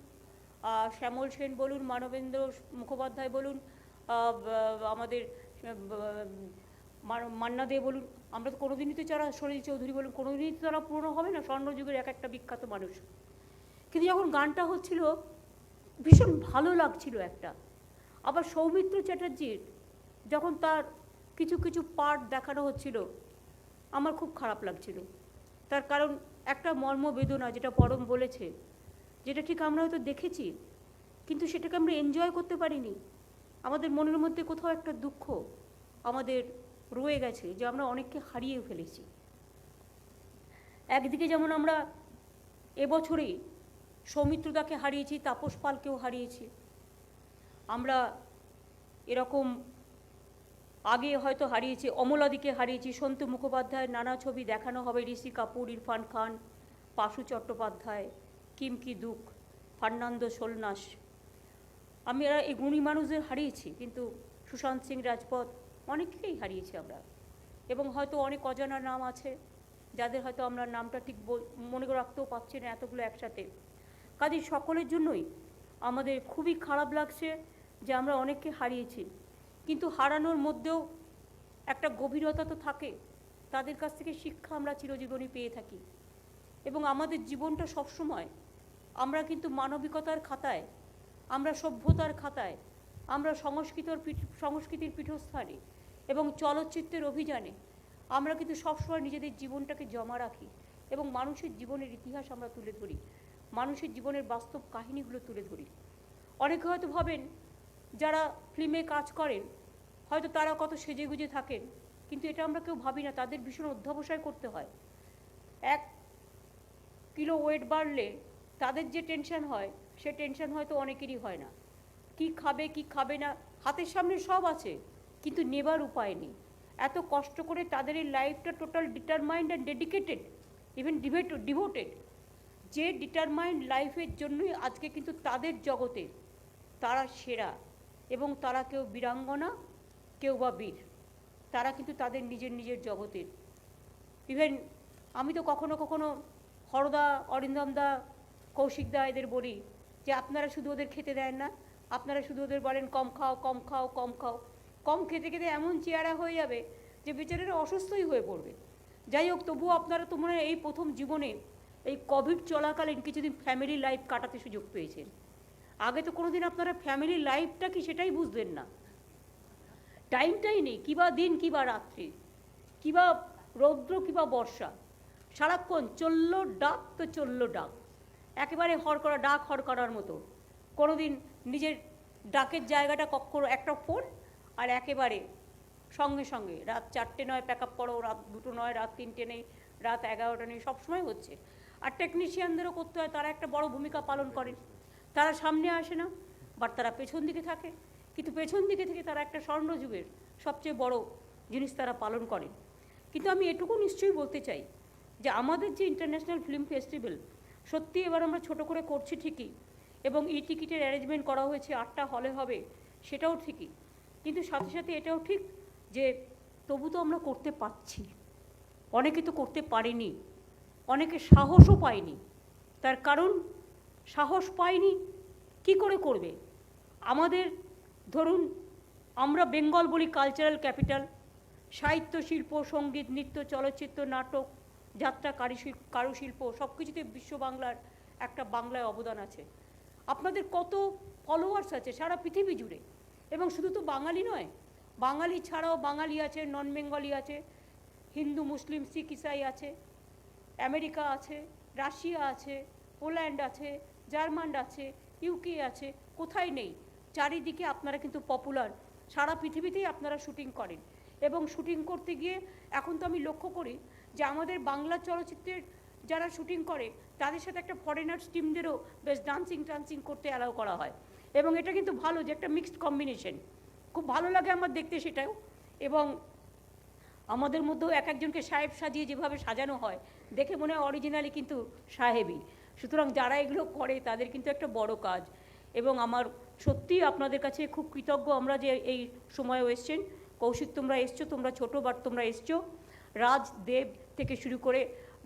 শ্যামল সেন বলুন, মানবেন্দ্র মুখোপাধ্যায় বলুন, আমাদের মান্না দে বলুন, আমরা তো কোনোদিনই তো যারা সলিল চৌধুরী বলুন, কোনোদিনই তো তারা পুরনো হবে না, স্বর্ণযুগের এক একটা বিখ্যাত মানুষ। কিন্তু যখন গানটা হচ্ছিল ভীষণ ভালো লাগছিল একটা। আবার সৌমিত্র চ্যাটার্জির যখন তার কিছু কিছু পার্ট দেখানো হচ্ছিল আমার খুব খারাপ লাগছিল। তার কারণ একটা মর্মবেদনা, যেটা পরম বলেছে, যেটা ঠিক আমরা হয়তো দেখেছি কিন্তু সেটাকে আমরা এনজয় করতে পারিনি। আমাদের মনের মধ্যে কোথাও একটা দুঃখ আমাদের রয়ে গেছে যে আমরা অনেককে হারিয়ে ফেলেছি। একদিকে যেমন আমরা এবছরেই সৌমিত্রদাকে হারিয়েছি, তাপস পালকেও হারিয়েছি। আমরা এরকম আগে হয়তো হারিয়েছি, অমলাদিকে হারিয়েছি, সন্তু মুখোপাধ্যায়ের নানা ছবি দেখানো হবে, ঋষি কাপুর, ইরফান খান, পাশু চট্টোপাধ্যায়, কিমকি দুক, ফার্নান্দো সোলনাস। আমি এরা এই গুণী মানুষদের হারিয়েছি, কিন্তু সুশান্ত সিং রাজপথ, অনেককেই হারিয়েছি আমরা। এবং হয়তো অনেক অজানা নাম আছে যাদের হয়তো আমরা নামটা ঠিক মনে রাখতেও পারছি না এতগুলো একসাথে। কাজেই সকলের জন্যই আমাদের খুবই খারাপ লাগছে যে আমরা অনেককে হারিয়েছি, কিন্তু হারানোর মধ্যেও একটা গভীরতা তো থাকে। তাদের কাছ থেকে শিক্ষা আমরা চিরজীবনই পেয়ে থাকি। এবং আমাদের জীবনটা সবসময় আমরা কিন্তু মানবিকতার খাতায়, আমরা সভ্যতার খাতায়, আমরা সংস্কৃতির পীঠস্থানে এবং চলচ্চিত্রের অভিযানে আমরা কিন্তু সবসময় নিজেদের জীবনটাকে জমা রাখি এবং মানুষের জীবনের ইতিহাস আমরা তুলে ধরি, মানুষের জীবনের বাস্তব কাহিনীগুলো তুলে ধরি। অনেকে হয়তো ভাবেন যারা ফিল্মে কাজ করেন হয়তো তারা কত সেজেগুজে থাকেন, কিন্তু এটা আমরা কেউ ভাবি না। তাদের ভীষণ অধ্যবসায় করতে হয়। 1 কিলো ওয়েট বাড়লে তাদের যে টেনশন হয় সে টেনশন হয়তো অনেকেরই হয় না। কি খাবে কি খাবে না হাতের সামনে সব আছে, কিন্তু নেবার উপায় নেই। এত কষ্ট করে তাদের এই লাইফটা total determined and dedicated, even devoted. যে ডিটারমাইন্ড লাইফের জন্যই আজকে কিন্তু তাদের জগতে তারা সেরা, এবং তারা কেউ বীরাঙ্গনা, কেউ বা বীর। তারা কিন্তু তাদের নিজের নিজের জগতের। ইভেন আমি তো কখনো কখনো হরদা, অরিন্দম দা, কৌশিক দা এদের বলি যে আপনারা শুধু ওদের খেতে দেন না, আপনারা শুধু ওদের বলেন কম খাও কম খাও কম খাও। কম খেতে খেতে এমন চেহারা হয়ে যাবে যে বেচারারা অসুস্থই হয়ে পড়বে। যাই হোক, তবুও আপনারা তো মনে হয় এই প্রথম জীবনে এই কোভিড চলাকালীন কিছুদিন ফ্যামিলি লাইফ কাটাতে সুযোগ পেয়েছেন। আগে তো কোনোদিন আপনারা ফ্যামিলি লাইফটা কি সেটাই বুঝলেন না। টাইমটাই নেই, কিবা দিন কিবা রাত্রি, কিবা রৌদ্র কিবা বর্ষা, সারাক্ষণ চললো ডাক তো চললো ডাক, একেবারে হড়কড়া ডাক হড়কড়ার মতো। কোনোদিন নিজের ডাকের জায়গাটা কখনো একটা ফোন, আর একেবারে সঙ্গে সঙ্গে রাত 4টে নয় প্যাক আপ করো, রাত 2টো নয়, রাত 3টে নেই, রাত 11টা নেই, সবসময় হচ্ছে। আর টেকনিশিয়ানদেরও করতে হয়, তারা একটা বড় ভূমিকা পালন করেন। তারা সামনে আসে না, বাট তারা পেছন দিকে থাকে, কিন্তু পেছন দিকে থেকে তারা একটা স্বর্ণযুগের সবচেয়ে বড় জিনিস তারা পালন করেন। কিন্তু আমি এটুকু নিশ্চয়ই বলতে চাই যে আমাদের যে ইন্টারন্যাশনাল ফিল্ম ফেস্টিভ্যাল, সত্যি এবার আমরা ছোট করে করছি ঠিকই, এবং টিকিটের অ্যারেঞ্জমেন্ট করা হয়েছে 8টা হলে হবে, সেটাও ঠিকই। কিন্তু সাথে সাথে এটাও ঠিক যে তবু তো আমরা করতে পারছি, অনেকে তো করতে পারেনি, অনেকে সাহসও পায়নি। তার কারণ সাহস পায়নি কি করে করবে? আমাদের ধরুন, আমরা বেঙ্গল বলি কালচারাল ক্যাপিটাল, সাহিত্য, শিল্প, সঙ্গীত, নৃত্য, চলচ্চিত্র, নাটক, যাত্রা, কারুশিল্প সব কিছুতে বিশ্ব বাংলার একটা বাংলায় অবদান আছে। আপনাদের কত ফলোয়ার্স আছে সারা পৃথিবী জুড়ে, এবং শুধু তো বাঙালি নয়, বাঙালি ছাড়াও বাঙালি আছে, নন বেঙ্গলি আছে, হিন্দু, মুসলিম, শিখ, ইসাই আছে, আমেরিকা আছে, রাশিয়া আছে, পোল্যান্ড আছে, জার্মান আছে, ইউকে আছে, কোথায় নেই। চারিদিকে আপনারা কিন্তু পপুলার, সারা পৃথিবীতেই আপনারা শুটিং করেন। এবং শুটিং করতে গিয়ে এখন তো আমি লক্ষ্য করি যে আমাদের বাংলা চলচ্চিত্রের যারা শুটিং করে তাদের সাথে একটা ফরেনার্স টিমদেরও বেশ ডান্সিং করতে অ্যালাউ করা হয়। এবং এটা কিন্তু ভালো যে একটা মিক্সড কম্বিনেশন, খুব ভালো লাগে আমার দেখতে সেটাও। এবং আমাদের মধ্যেও এক একজনকে সাহেব সাজিয়ে যেভাবে সাজানো হয় দেখে মনে হয় অরিজিনালি কিন্তু সাহেবই। সুতরাং যারা এগুলো করে তাদের কিন্তু একটা বড় কাজ। এবং আমার সত্যিই আপনাদের কাছে খুব কৃতজ্ঞ আমরা যে এই সময়েও এসছেন। কৌশিক তোমরা এসছো, তোমরা ছোটো বাট তোমরা এসছো। রাজ, দেব থেকে শুরু করে,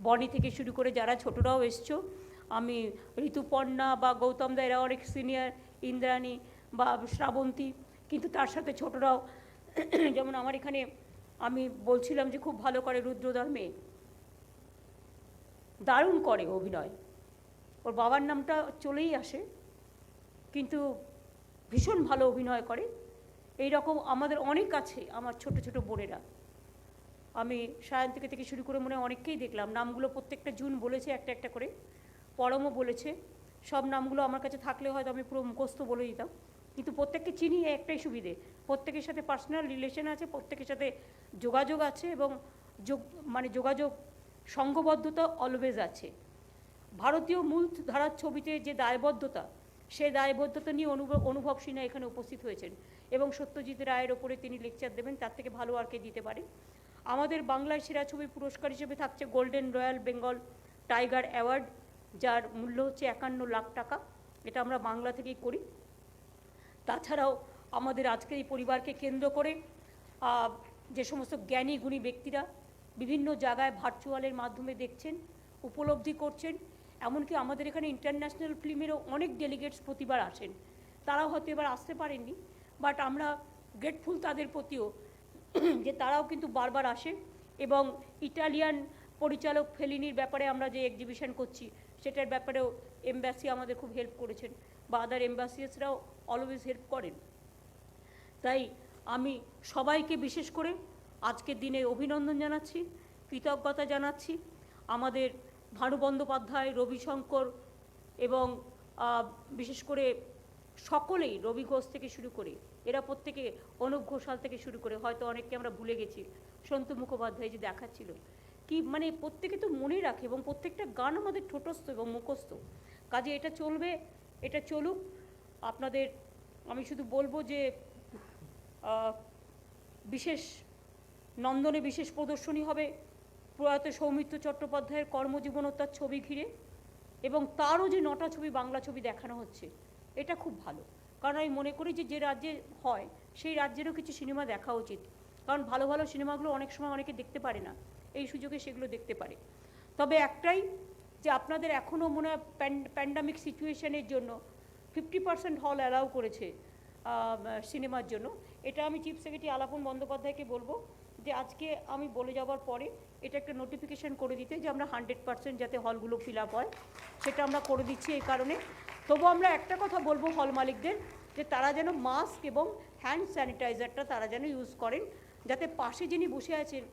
বনি থেকে শুরু করে যারা ছোটরাও এসছো। আমি ঋতুপর্ণা বা গৌতম দা এরা অনেক সিনিয়র, ইন্দ্রাণী বা শ্রাবন্তী, কিন্তু তার সাথে ছোটরাও যেমন আমার এখানে আমি বলছিলাম যে খুব ভালো করে রুদ্রদার মেয়ে, দারুণ করে অভিনয়, ওর বাবার নামটা চলেই আসে, কিন্তু ভীষণ ভালো অভিনয় করে। এই রকম আমাদের অনেক আছে, আমার ছোট ছোট বোনেরা। আমি সায়ন্তিকা থেকে শুরু করে মনে হয় অনেককেই দেখলাম, নামগুলো প্রত্যেকটা জুন বলেছে একটা একটা করে, পরমও বলেছে। সব নামগুলো আমার কাছে থাকলে হয়তো আমি পুরো মুখস্থ বলে দিতাম, কিন্তু প্রত্যেককে চিনি, একটাই সুবিধে, প্রত্যেকের সাথে পার্সোনাল রিলেশন আছে, প্রত্যেকের সাথে যোগাযোগ আছে, এবং যোগাযোগ সঙ্গবদ্ধতা অলওয়েজ আছে। ভারতীয় মূল ধারার ছবিতে যে দায়বদ্ধতা, সেই দায়বদ্ধতা নিয়ে অনুভব সিনহা এখানে উপস্থিত হয়েছেন, এবং সত্যজিৎ রায়ের ওপরে তিনি লেকচার দেবেন, তার থেকে ভালো আর কে দিতে পারে। আমাদের বাংলার সেরা ছবির পুরস্কার হিসেবে থাকছে golden royal Bengal tiger award, যার মূল্য হচ্ছে 51 লাখ টাকা। এটা আমরা বাংলা থেকেই করি। তাছাড়াও আমাদের আজকের এই পরিবারকে কেন্দ্র করে যে সমস্ত জ্ঞানী গুণী ব্যক্তিরা বিভিন্ন জায়গায় ভার্চুয়ালের মাধ্যমে দেখছেন, উপলব্ধি করছেন, এমনকি আমাদের এখানে ইন্টারন্যাশনাল ফিল্মেরও অনেক ডেলিগেটস প্রতিবার আসেন, তারাও হয়তো এবার আসতে পারেননি, বাট আমরা গ্রেটফুল তাদের প্রতিও যে তারাও কিন্তু বারবার আসে। এবং ইটালিয়ান পরিচালক ফেলিনির ব্যাপারে আমরা যে এক্সিবিশন করছি সেটার ব্যাপারেও এমবাসি আমাদের খুব হেল্প করেছেন, বা আদার এম্বাসিয়াসরাও অলওয়েজ হেল্প করেন। তাই আমি সবাইকে বিশেষ করে আজকের দিনে অভিনন্দন জানাচ্ছি, কৃতজ্ঞতা জানাচ্ছি। আমাদের ভানু বন্দ্যোপাধ্যায়, রবিশঙ্কর এবং বিশেষ করে সকলেই, রবি ঘোষ থেকে শুরু করে এরা প্রত্যেকে, অনুপ ঘোষাল থেকে শুরু করে, হয়তো অনেককে আমরা ভুলে গেছি, সন্তু মুখোপাধ্যায় যে দেখাচ্ছিল কি, মানে প্রত্যেকে তো মনে রাখে, এবং প্রত্যেকটা গান আমাদের ঠোঁটস্থ এবং মুখস্থ। কাজে এটা চলবে, এটা চলুক। আপনাদের আমি শুধু বলবো যে বিশেষ নন্দনে বিশেষ প্রদর্শনী হবে প্রয়াত সৌমিত্র চট্টোপাধ্যায়ের কর্মজীবন ও তার ছবি ঘিরে, এবং তারও যে 9টা ছবি বাংলা ছবি দেখানো হচ্ছে, এটা খুব ভালো। কারণ আমি মনে করি যে যে রাজ্যে হয় সেই রাজ্যেরও কিছু সিনেমা দেখা উচিত, কারণ ভালো ভালো সিনেমাগুলো অনেক সময় অনেকে দেখতে পারে না, এই সুযোগে সেগুলো দেখতে পারে। তবে একটাই, যে আপনাদের এখনও মনে হয় প্যান্ডামিক সিচুয়েশনের জন্য 50% হল অ্যালাউ করেছে সিনেমার জন্য। এটা আমি চিফ সেক্রেটারি আলাপন বন্দ্যোপাধ্যায়কে বলবো যে আজকে আমি বলে যাওয়ার পরে এটা একটা নোটিফিকেশান করে দিতে, যে আমরা 100% যাতে হলগুলো ফিল আপ হয়, সেটা আমরা করে দিচ্ছি। এই কারণে তবু আমরা একটা কথা বলবো হল মালিকদের, যে তারা যেন মাস্ক এবং হ্যান্ড স্যানিটাইজারটা তারা যেন ইউজ করেন, যাতে পাশে যিনি বসে আছেন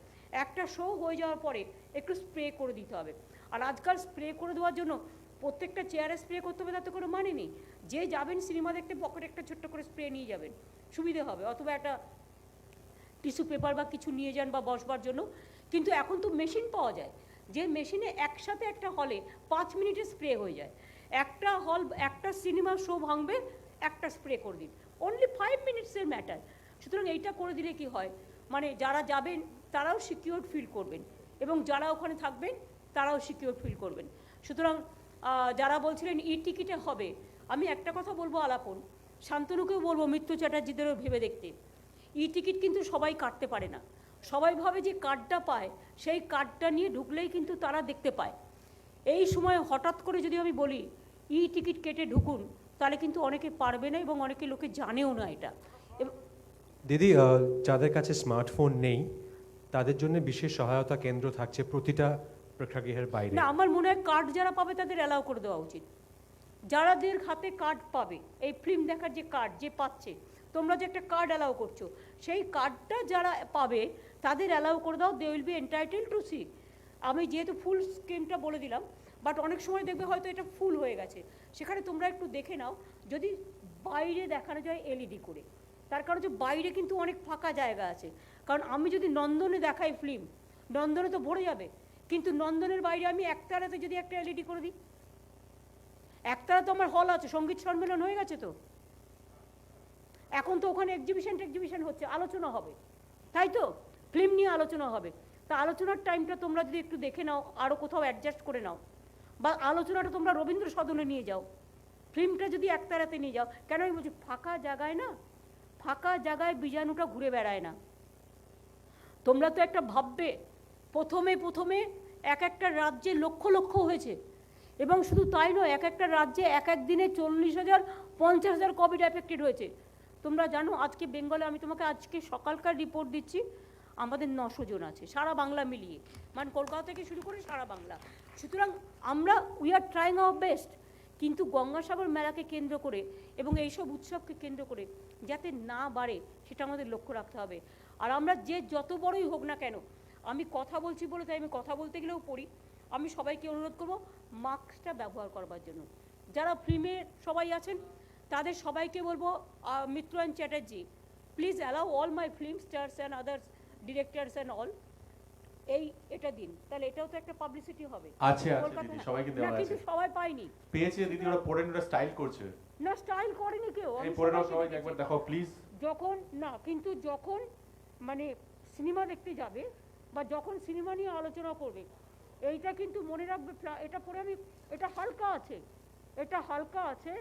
একটা শো হয়ে যাওয়ার পরে একটু স্প্রে করে দিতে হবে। আর আজকাল স্প্রে করে দেওয়ার জন্য প্রত্যেকটা চেয়ারে স্প্রে করতে হবে তাতে কোনো মানে নেই। যে যাবেন সিনেমা দেখতে পকেটে একটা ছোট্ট করে স্প্রে নিয়ে যাবেন, সুবিধে হবে, অথবা একটা টিস্যু পেপার বা কিছু নিয়ে যান বা বসবার জন্য। কিন্তু এখন তো মেশিন পাওয়া যায়, যে মেশিনে একসাথে একটা হলে 5 মিনিটে স্প্রে হয়ে যায়। একটা হল, একটা সিনেমা শো ভাঙবে, একটা স্প্রে করে দিন, অনলি 5 মিনিটসের ম্যাটার। সুতরাং এইটা করে দিলে কি হয়, মানে যারা যাবেন তারাও সিকিউর ফিল করবেন, এবং যারা ওখানে থাকবেন তারাও সিকিউর ফিল করবেন। সুতরাং যারা বলছিলেন ই টিকিটে হবে, আমি একটা কথা বলবো আলাপন, শান্তনুকেও বলবো, মিত্র চ্যাটার্জিদেরও ভেবে দেখতে, ই টিকিট কিন্তু সবাই কাটতে পারে না। সবাই ভাবে যে কার্ডটা পায়, সেই কার্ডটা নিয়ে ঢুকলেই কিন্তু তারা দেখতে পায়। এই সময় হঠাৎ করে যদি আমি বলি ই টিকিট কেটে ঢুকুন, তাহলে কিন্তু অনেকে পারবে না, এবং অনেকে লোকে জানেও না এটা। দিদি, যাদের কাছে স্মার্টফোন নেই তাদের জন্য বিশেষ সহায়তা কেন্দ্র থাকছে প্রতিটা প্রেক্ষাগৃহের বাইরে। না, আমার মনে হয় কার্ড যারা পাবে তাদের অ্যালাউ করে দেওয়া উচিত। যারাদের হাতে কার্ড পাবে, এই ফিল্ম দেখার যে কার্ড যে পাচ্ছে, তোমরা যে একটা কার্ড অ্যালাউ করছো, সেই কার্ডটা যারা পাবে তাদের অ্যালাউ করে দাও, they will be entitle to see. আমি যেহেতু ফুল স্ক্রিনটা বলে দিলাম, বাট অনেক সময় দেখবে হয়তো এটা ফুল হয়ে গেছে, সেখানে তোমরা একটু দেখে নাও যদি বাইরে দেখানো যায় এলইডি করে। তার কারণ হচ্ছে বাইরে কিন্তু অনেক ফাঁকা জায়গা আছে, কারণ আমি যদি নন্দনে দেখাই ফিল্ম, নন্দনে তো ভরে যাবে, কিন্তু নন্দনের বাইরে আমি একতারাতে যদি একটা এলইডি করে দিই, একতারা তো আমার হল আছে, সঙ্গীত সম্মেলন হয়ে গেছে তো, এখন তো ওখানে এক্সিবিশন হচ্ছে, আলোচনা হবে, তাই তো? ফিল্ম নিয়ে আলোচনা হবে। তা আলোচনার টাইমটা তোমরা যদি একটু দেখে নাও, আরও কোথাও অ্যাডজাস্ট করে নাও, বা আলোচনাটা তোমরা রবীন্দ্র সদনে নিয়ে যাও, ফিল্মটা যদি একতারাতে নিয়ে যাও। কেন আমি বলছি, ফাঁকা জায়গায় না, ফাঁকা জায়গায় বীজাণুটা ঘুরে বেড়ায় না। তোমরা তো একটা ভাববে, প্রথমে এক একটা রাজ্যে লক্ষ লক্ষ হয়েছে, এবং শুধু তাই নয়, এক একটা রাজ্যে এক এক দিনে 40,000 50,000 কোভিড এফেক্টেড হয়েছে। তোমরা জানো আজকে বেঙ্গলে, আমি তোমাকে আজকে সকালকার রিপোর্ট দিচ্ছি, আমাদের 900 জন আছে সারা বাংলা মিলিয়ে, মানে কলকাতা থেকে শুরু করে সারা বাংলা। সুতরাং আমরা we are trying our best, কিন্তু গঙ্গাসাগর মেলাকে কেন্দ্র করে এবং এইসব উৎসবকে কেন্দ্র করে যাতে না বাড়ে সেটা আমাদের লক্ষ্য রাখতে হবে। আর আমরা যে যত বড়ই হোক না কেন, আমি কথা বলছি বলে তাই আমি কথা বলতে গেলেও পড়ি, আমি সবাইকে অনুরোধ করব মাস্কটা ব্যবহার করবার জন্য। যারা ফিল্মে সবাই আছেন তাদের সবাইকে বলবো, Mitrayan Chatterjee, please allow all my film stars and others directors and all, এটা দিন, তাহলে এটাও তো একটা পাবলিসিটি হবে। আছে দিদি, সবাইকে দেওয়া আছে, কিন্তু সবাই পায়নি। পেয়েছে দিদি, ওরা পরে ওরা স্টাইল করছে। না, স্টাইল করেনি কেউ। এই পরে নাও সবাই, একবার দেখাও প্লিজ। যখন না, কিন্তু যখন মানে সিনেমা দেখতে যাবে বা যখন সিনেমা নিয়ে আলোচনা করবে, এইটা কিন্তু মনে রাখবে, এটা পরে আমি, এটা হালকা আছে,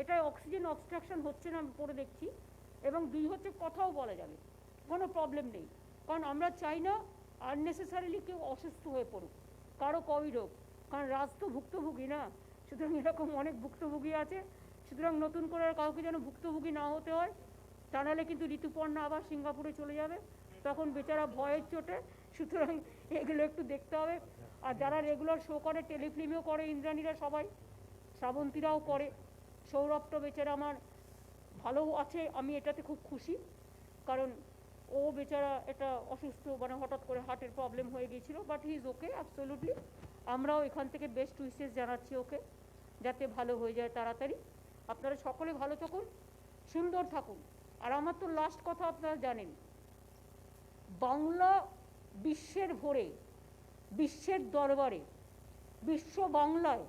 এটা অক্সিজেন অবস্ট্রাকশন হচ্ছে না, আমি পরে দেখছি। এবং 2 হচ্ছে কথাও বলা যাবে, কোনো প্রবলেম নেই, কারণ আমরা চাই না আননেসেসারিলি কেউ অসুস্থ হয়ে পড়ুক, কারো কোভিড হোক, কারণ রাজ তো ভুক্তভোগী না। সুতরাং এরকম অনেক ভুক্তভোগী আছে, সুতরাং নতুন করে আর কাউকে যেন ভুক্তভোগী না হতে হয়, তা নাহলে কিন্তু ঋতুপর্ণা আবার সিঙ্গাপুরে চলে যাবে, তখন বেচারা ভয়ের চোটে। সুতরাং এগুলো একটু দেখতে হবে। আর যারা রেগুলার শো করে, টেলিফিল্মেও করে, ইন্দ্রাণীরা সবাই, শ্রাবন্তীরাও করে, সৌরভটা বেচারা আমার ভালো আছে, আমি এটাতে খুব খুশি, কারণ ও বেচারা এটা অসুস্থ, মানে হঠাৎ করে হার্টের প্রবলেম হয়ে গিয়েছিল, but he is okay absolutely. আমরাও এখান থেকে বেস্ট উইশেস জানাচ্ছি ওকে, যাতে ভালো হয়ে যায় তাড়াতাড়ি। আপনারা সকলে ভালো থাকুন, সুন্দর থাকুন। আর আমার তো লাস্ট কথা আপনারা জানেন, বাংলা বিশ্বের ভোরে, বিশ্বের দরবারে, বিশ্ব বাংলায়,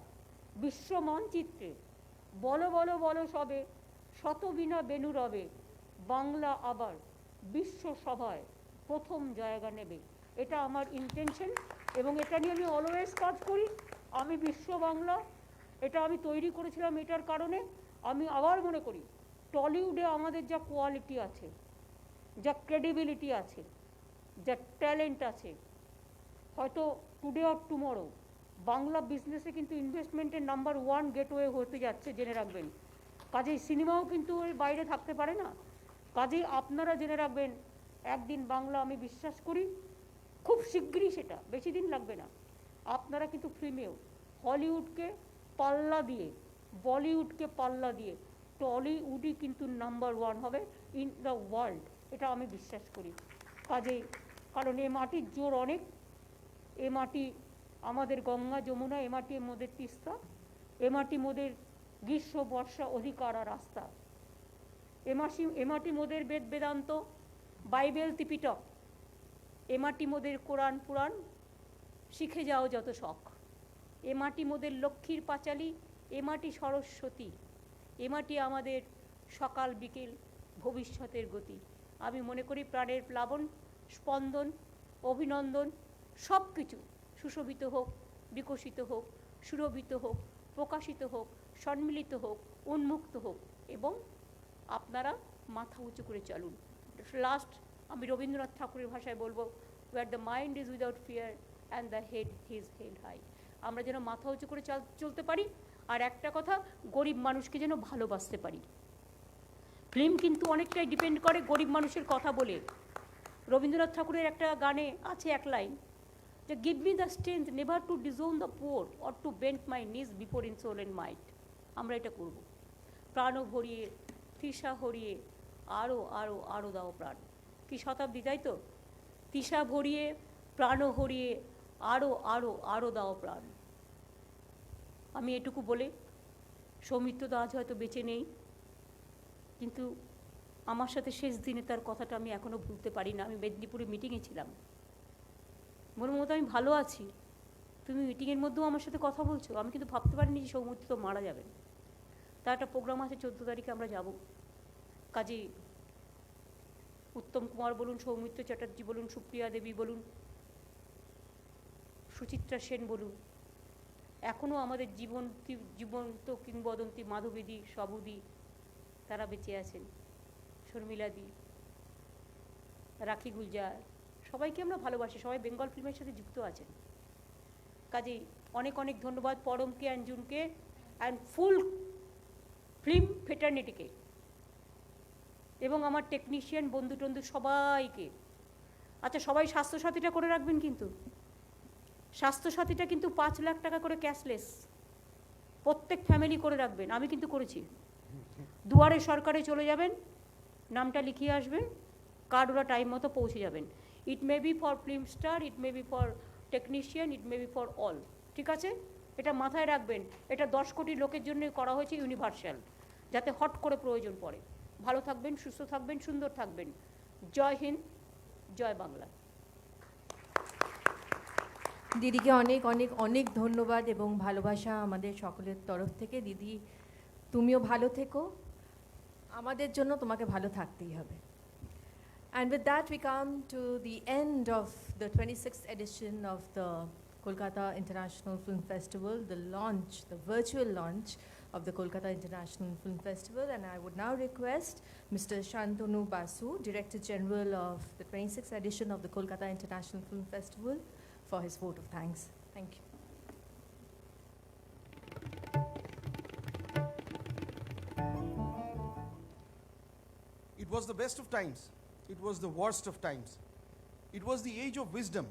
বিশ্ব মানচিত্রে বলো বলো বলো সবে, শতবিনা বেনু রবে, বাংলা আবার বিশ্ব সভায় প্রথম জায়গা নেবে। এটা আমার ইন্টেনশন, এবং এটা নিয়ে আমি অলওয়েজ কাজ করি। আমি বিশ্ব বাংলা, এটা আমি তৈরি করেছিলাম এটার কারণে। আমি আবার মনে করি, টলিউডে আমাদের যা কোয়ালিটি আছে, যা ক্রেডিবিলিটি আছে, যা ট্যালেন্ট আছে, হয়তো টুডে অর টুমরো বাংলা বিজনেসে কিন্তু ইনভেস্টমেন্টের নাম্বার 1 গেটওয়ে হতে যাচ্ছে, জেনে রাখবেন। কাজেই সিনেমাও কিন্তু ওই বাইরে থাকতে পারে না। কাজেই আপনারা জেনে রাখবেন, একদিন বাংলা, আমি বিশ্বাস করি খুব শিগগিরই, সেটা বেশি দিন লাগবে না, আপনারা কিন্তু ফিল্মেও হলিউডকে পাল্লা দিয়ে, বলিউডকে পাল্লা দিয়ে, টলিউডই কিন্তু নাম্বার 1 হবে ইন দ্য ওয়ার্ল্ড, এটা আমি বিশ্বাস করি। কাজেই, কারণ এ মাটির জোর অনেক, এ মাটি আমাদের গঙ্গা যমুনা, এ মাটি মোদের তিস্তা, এ মাটি মোদের গ্রীষ্ম বর্ষা অধিকার আর রাস্তা, এ মাটি মোদের বেদ বেদান্ত, বাইবেল ত্রিপিটক, এ মাটি মোদের কোরআন পুরাণ, শিখে যাও যত শখ, এ মাটি মোদের লক্ষ্মীর পাঁচালী, এ মাটি সরস্বতী, এ মাটি আমাদের সকাল বিকেল ভবিষ্যতের গতি। আমি মনে করি প্রাণের প্লাবন, স্পন্দন, অভিনন্দন সব কিছু সুশোভিত হোক, বিকশিত হোক, সুরভিত হোক, প্রকাশিত হোক, সম্মিলিত হোক, উন্মুক্ত হোক, এবং আপনারা মাথা উঁচু করে চলুন। লাস্ট আমি রবীন্দ্রনাথ ঠাকুরের ভাষায় বলবো, where the mind is without fear and the head is held high। আমরা যেন মাথা উঁচু করে চলতে পারি, আর একটা কথা, গরিব মানুষকে যেন ভালোবাসতে পারি। ফিল্ম কিন্তু অনেকটাই ডিপেন্ড করে গরিব মানুষের কথা বলে। রবীন্দ্রনাথ ঠাকুরের একটা গানে আছে এক লাইন, যে give me the strength never to disown the poor or to bend my knees before insolent and might. আমরা এটা করব, প্রাণ ভরিয়ে, তৃষা হরিয়ে, আরও আরও আরও দাও প্রাণ। কি শতাব্দী, তাই তো? তৃষা ভরিয়ে, প্রাণ হরিয়ে, আরও আরও আরও দাও প্রাণ। আমি এটুকু বলে, সৌমিত্র তো আজ হয়তো বেঁচে নেই, কিন্তু আমার সাথে শেষ দিনে তার কথাটা আমি এখনও ভুলতে পারি না। আমি মেদিনীপুরে মিটিংয়ে ছিলাম, বলুন মতো আমি ভালো আছি, তুমি মিটিংয়ের মধ্যেও আমার সাথে কথা বলছো। আমি কিন্তু ভাবতে পারিনি যে সৌমিত্র তো মারা যাবেন। তার একটা প্রোগ্রাম আছে 14 তারিখে, আমরা যাব। কাজেই উত্তম কুমার বলুন, সৌমিত্র চ্যাটার্জি বলুন, সুপ্রিয়া দেবী বলুন, সুচিত্রা সেন বলুন, এখনও আমাদের জীবন্ত কিংবদন্তি মাধবীদি, সবুদি, তারা বেঁচে আছেন, শর্মিলাদি, রাখি গুলজার, সবাইকে আমরা ভালোবাসি, সবাই বেঙ্গল ফিল্মের সাথে যুক্ত আছেন। কাজেই অনেক অনেক ধন্যবাদ পরমকে, অ্যাঞ্জুনকে অ্যান্ড ফুল ফিল্ম ফেটার্নিটিকে এবং আমার টেকনিশিয়ান বন্ধু টন্ধু সবাইকে। আচ্ছা, সবাই স্বাস্থ্যসাথীটা করে রাখবেন কিন্তু। স্বাস্থ্যসাথীটা কিন্তু 5 লাখ টাকা করে ক্যাশলেস, প্রত্যেক ফ্যামিলি করে রাখবেন। আমি কিন্তু করেছি। দুয়ারে সরকারে চলে যাবেন, নামটা লিখিয়ে আসবেন, কার্ড ওরা টাইম মতো পৌঁছে যাবেন। It may be for film star, it may be for technician, it may be for all. ঠিক আছে, এটা মাথায় রাখবেন। এটা 10 কোটি লোকের জন্য করা হয়েছে, ইউনিভার্সাল, যাতে হট করে প্রয়োজন পড়ে। ভালো থাকবেন, সুস্থ থাকবেন, সুন্দর থাকবেন। জয় হিন্দ, জয় বাংলা। দিদিকে অনেক অনেক অনেক ধন্যবাদ এবং ভালোবাসা আমাদের সকলের তরফ থেকে। দিদি, তুমিও ভালো থেকো, আমাদের জন্য তোমাকে ভালো থাকতেই হবে। And with that, we come to the end of the 26th edition of the Kolkata International Film Festival, the launch, the virtual launch of the Kolkata International Film Festival. And I would now request Mr. Shantanu Basu, Director General of the 26th edition of the Kolkata International Film Festival, for his vote of thanks. Thank you. It was the best of times. It was the worst of times. It was the age of wisdom.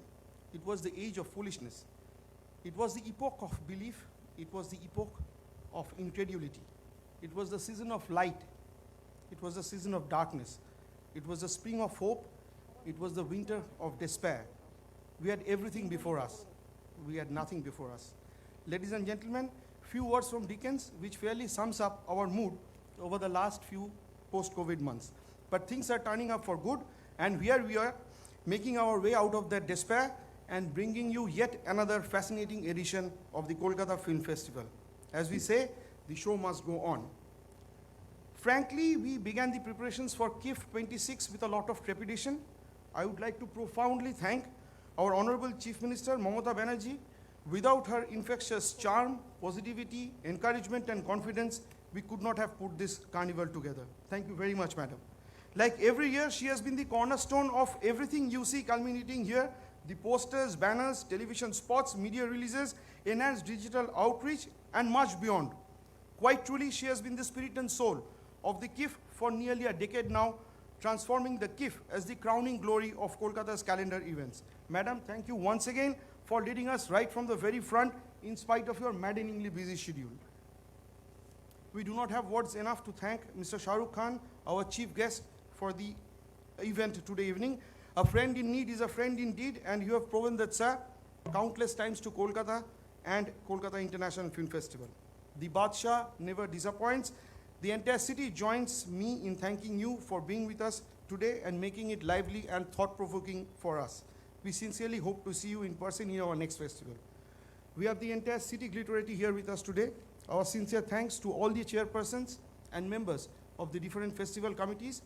It was the age of foolishness. It was the epoch of belief. It was the epoch of incredulity. It was the season of light. It was the season of darkness. It was the spring of hope. It was the winter of despair. We had everything before us. We had nothing before us. Ladies and gentlemen, few words from Dickens which fairly sums up our mood over the last few post-COVID months. But things are turning up for good, and here we are making our way out of that despair and bringing you yet another fascinating edition of the Kolkata Film Festival. As we say, the show must go on. Frankly, we began the preparations for KIF 26 with a lot of trepidation. I would like to profoundly thank our Honorable Chief Minister Mamata Banerjee. Without her infectious charm, positivity, encouragement and confidence, we could not have put this carnival together. Thank you very much, madam. Like every year, she has been the cornerstone of everything you see culminating here: the posters, banners, television spots, media releases, enhanced digital outreach, and much beyond. Quite truly, she has been the spirit and soul of the KIF for nearly a decade now, transforming the KIF as the crowning glory of Kolkata's calendar events. Madam, thank you once again for leading us right from the very front in spite of your maddeningly busy schedule. We do not have words enough to thank Mr. Shah Rukh Khan, our chief guest for the event today evening. A friend in need is a friend indeed, and you have proven that, sir, countless times to Kolkata and Kolkata International Film Festival. The Badshah never disappoints. The entire city joins me in thanking you for being with us today and making it lively and thought-provoking for us. We sincerely hope to see you in person in our next festival. We have the entire city glitterati here with us today. Our sincere thanks to all the chairpersons and members of the different festival committees,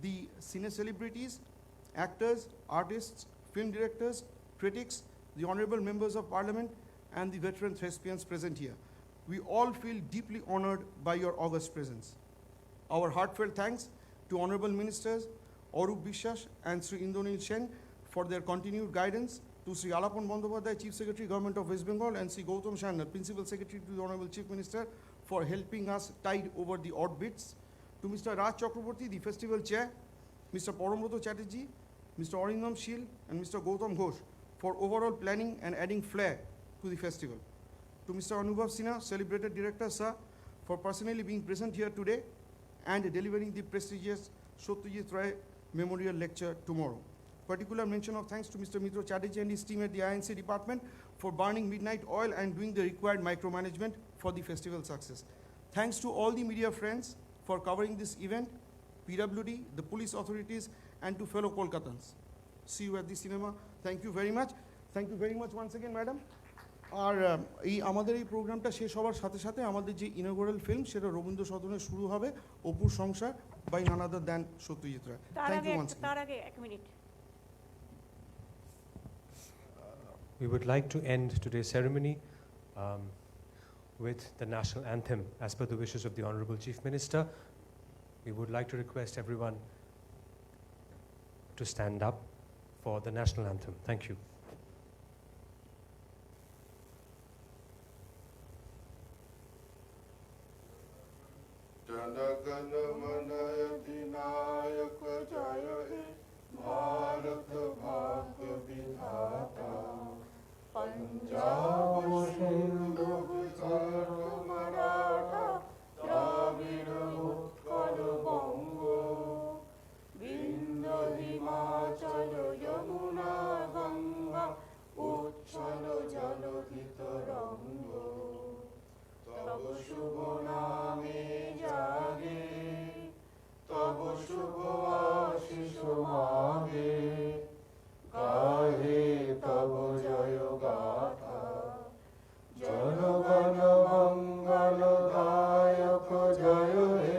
the cine celebrities, actors, artists, film directors, critics, the honorable members of parliament, and the veteran thespians present here. We all feel deeply honored by your august presence. Our heartfelt thanks to honorable ministers Arup Bishwas and Sri Indranil Sen for their continued guidance, to Sri Alapon Bandyopadhyay, Chief Secretary, Government of West Bengal, and Sri Gautam Sharma, Principal Secretary to the Honorable Chief Minister, for helping us tide over the odd bits, to Mr. Raj Chakraborty, the Festival Chair, Mr. Parambrata Chatterjee, Mr. Arindam Shil, and Mr. Gautam Ghosh for overall planning and adding flair to the festival, to Mr. Anubhav Sinha, Celebrated Director, sir, for personally being present here today and delivering the prestigious Satyajit Ray Memorial Lecture tomorrow. Particular mention of thanks to Mr. Mitra Chatterjee and his team at the INC department for burning midnight oil and doing the required micromanagement for the festival success. Thanks to all the media friends for covering this event, PWD, the police authorities, and to fellow Kolkatans. See you at the cinema. Thank you very much. Thank you very much once again, madam. আর এই আমাদের এই প্রোগ্রামটা শেষ হওয়ার সাথে সাথে আমাদের যে ইনঅগুরাল ফিল্ম সেটা রবীন্দ্র সদনে শুরু হবে, অপুর সংসার by none other than Satyajit Ray. Thank you once again. তার আগে এক minute We would like to end today's ceremony with the national anthem as per the wishes of the Honorable Chief Minister. We would like to request everyone to stand up for the national anthem. Thank you. जनगण मन अधिनायक जय हे भारत भाग्य विधाता पंजाब सिंधु गुजरात मराठा द्राविड़ उत्कल बंग विंध्य हिमाचल यमुना गंगा उच्छल जलधि तरंग तब शुभ नामे जागे तब शुभ आशीष मागे गाहे तब जय गाथा जनगण मंगल दायक जय हे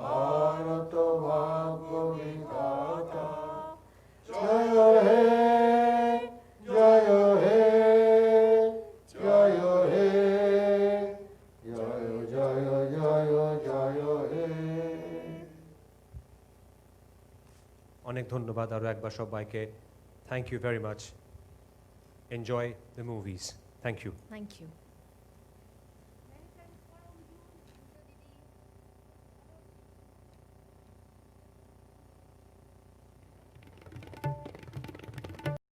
भारत भाग्य विधाता जय हे जय हे जय हे जय जय जय जय हे অনেক ধন্যবাদ আরো একবার সবাইকে thank you very much enjoy the movies thank you Thank you.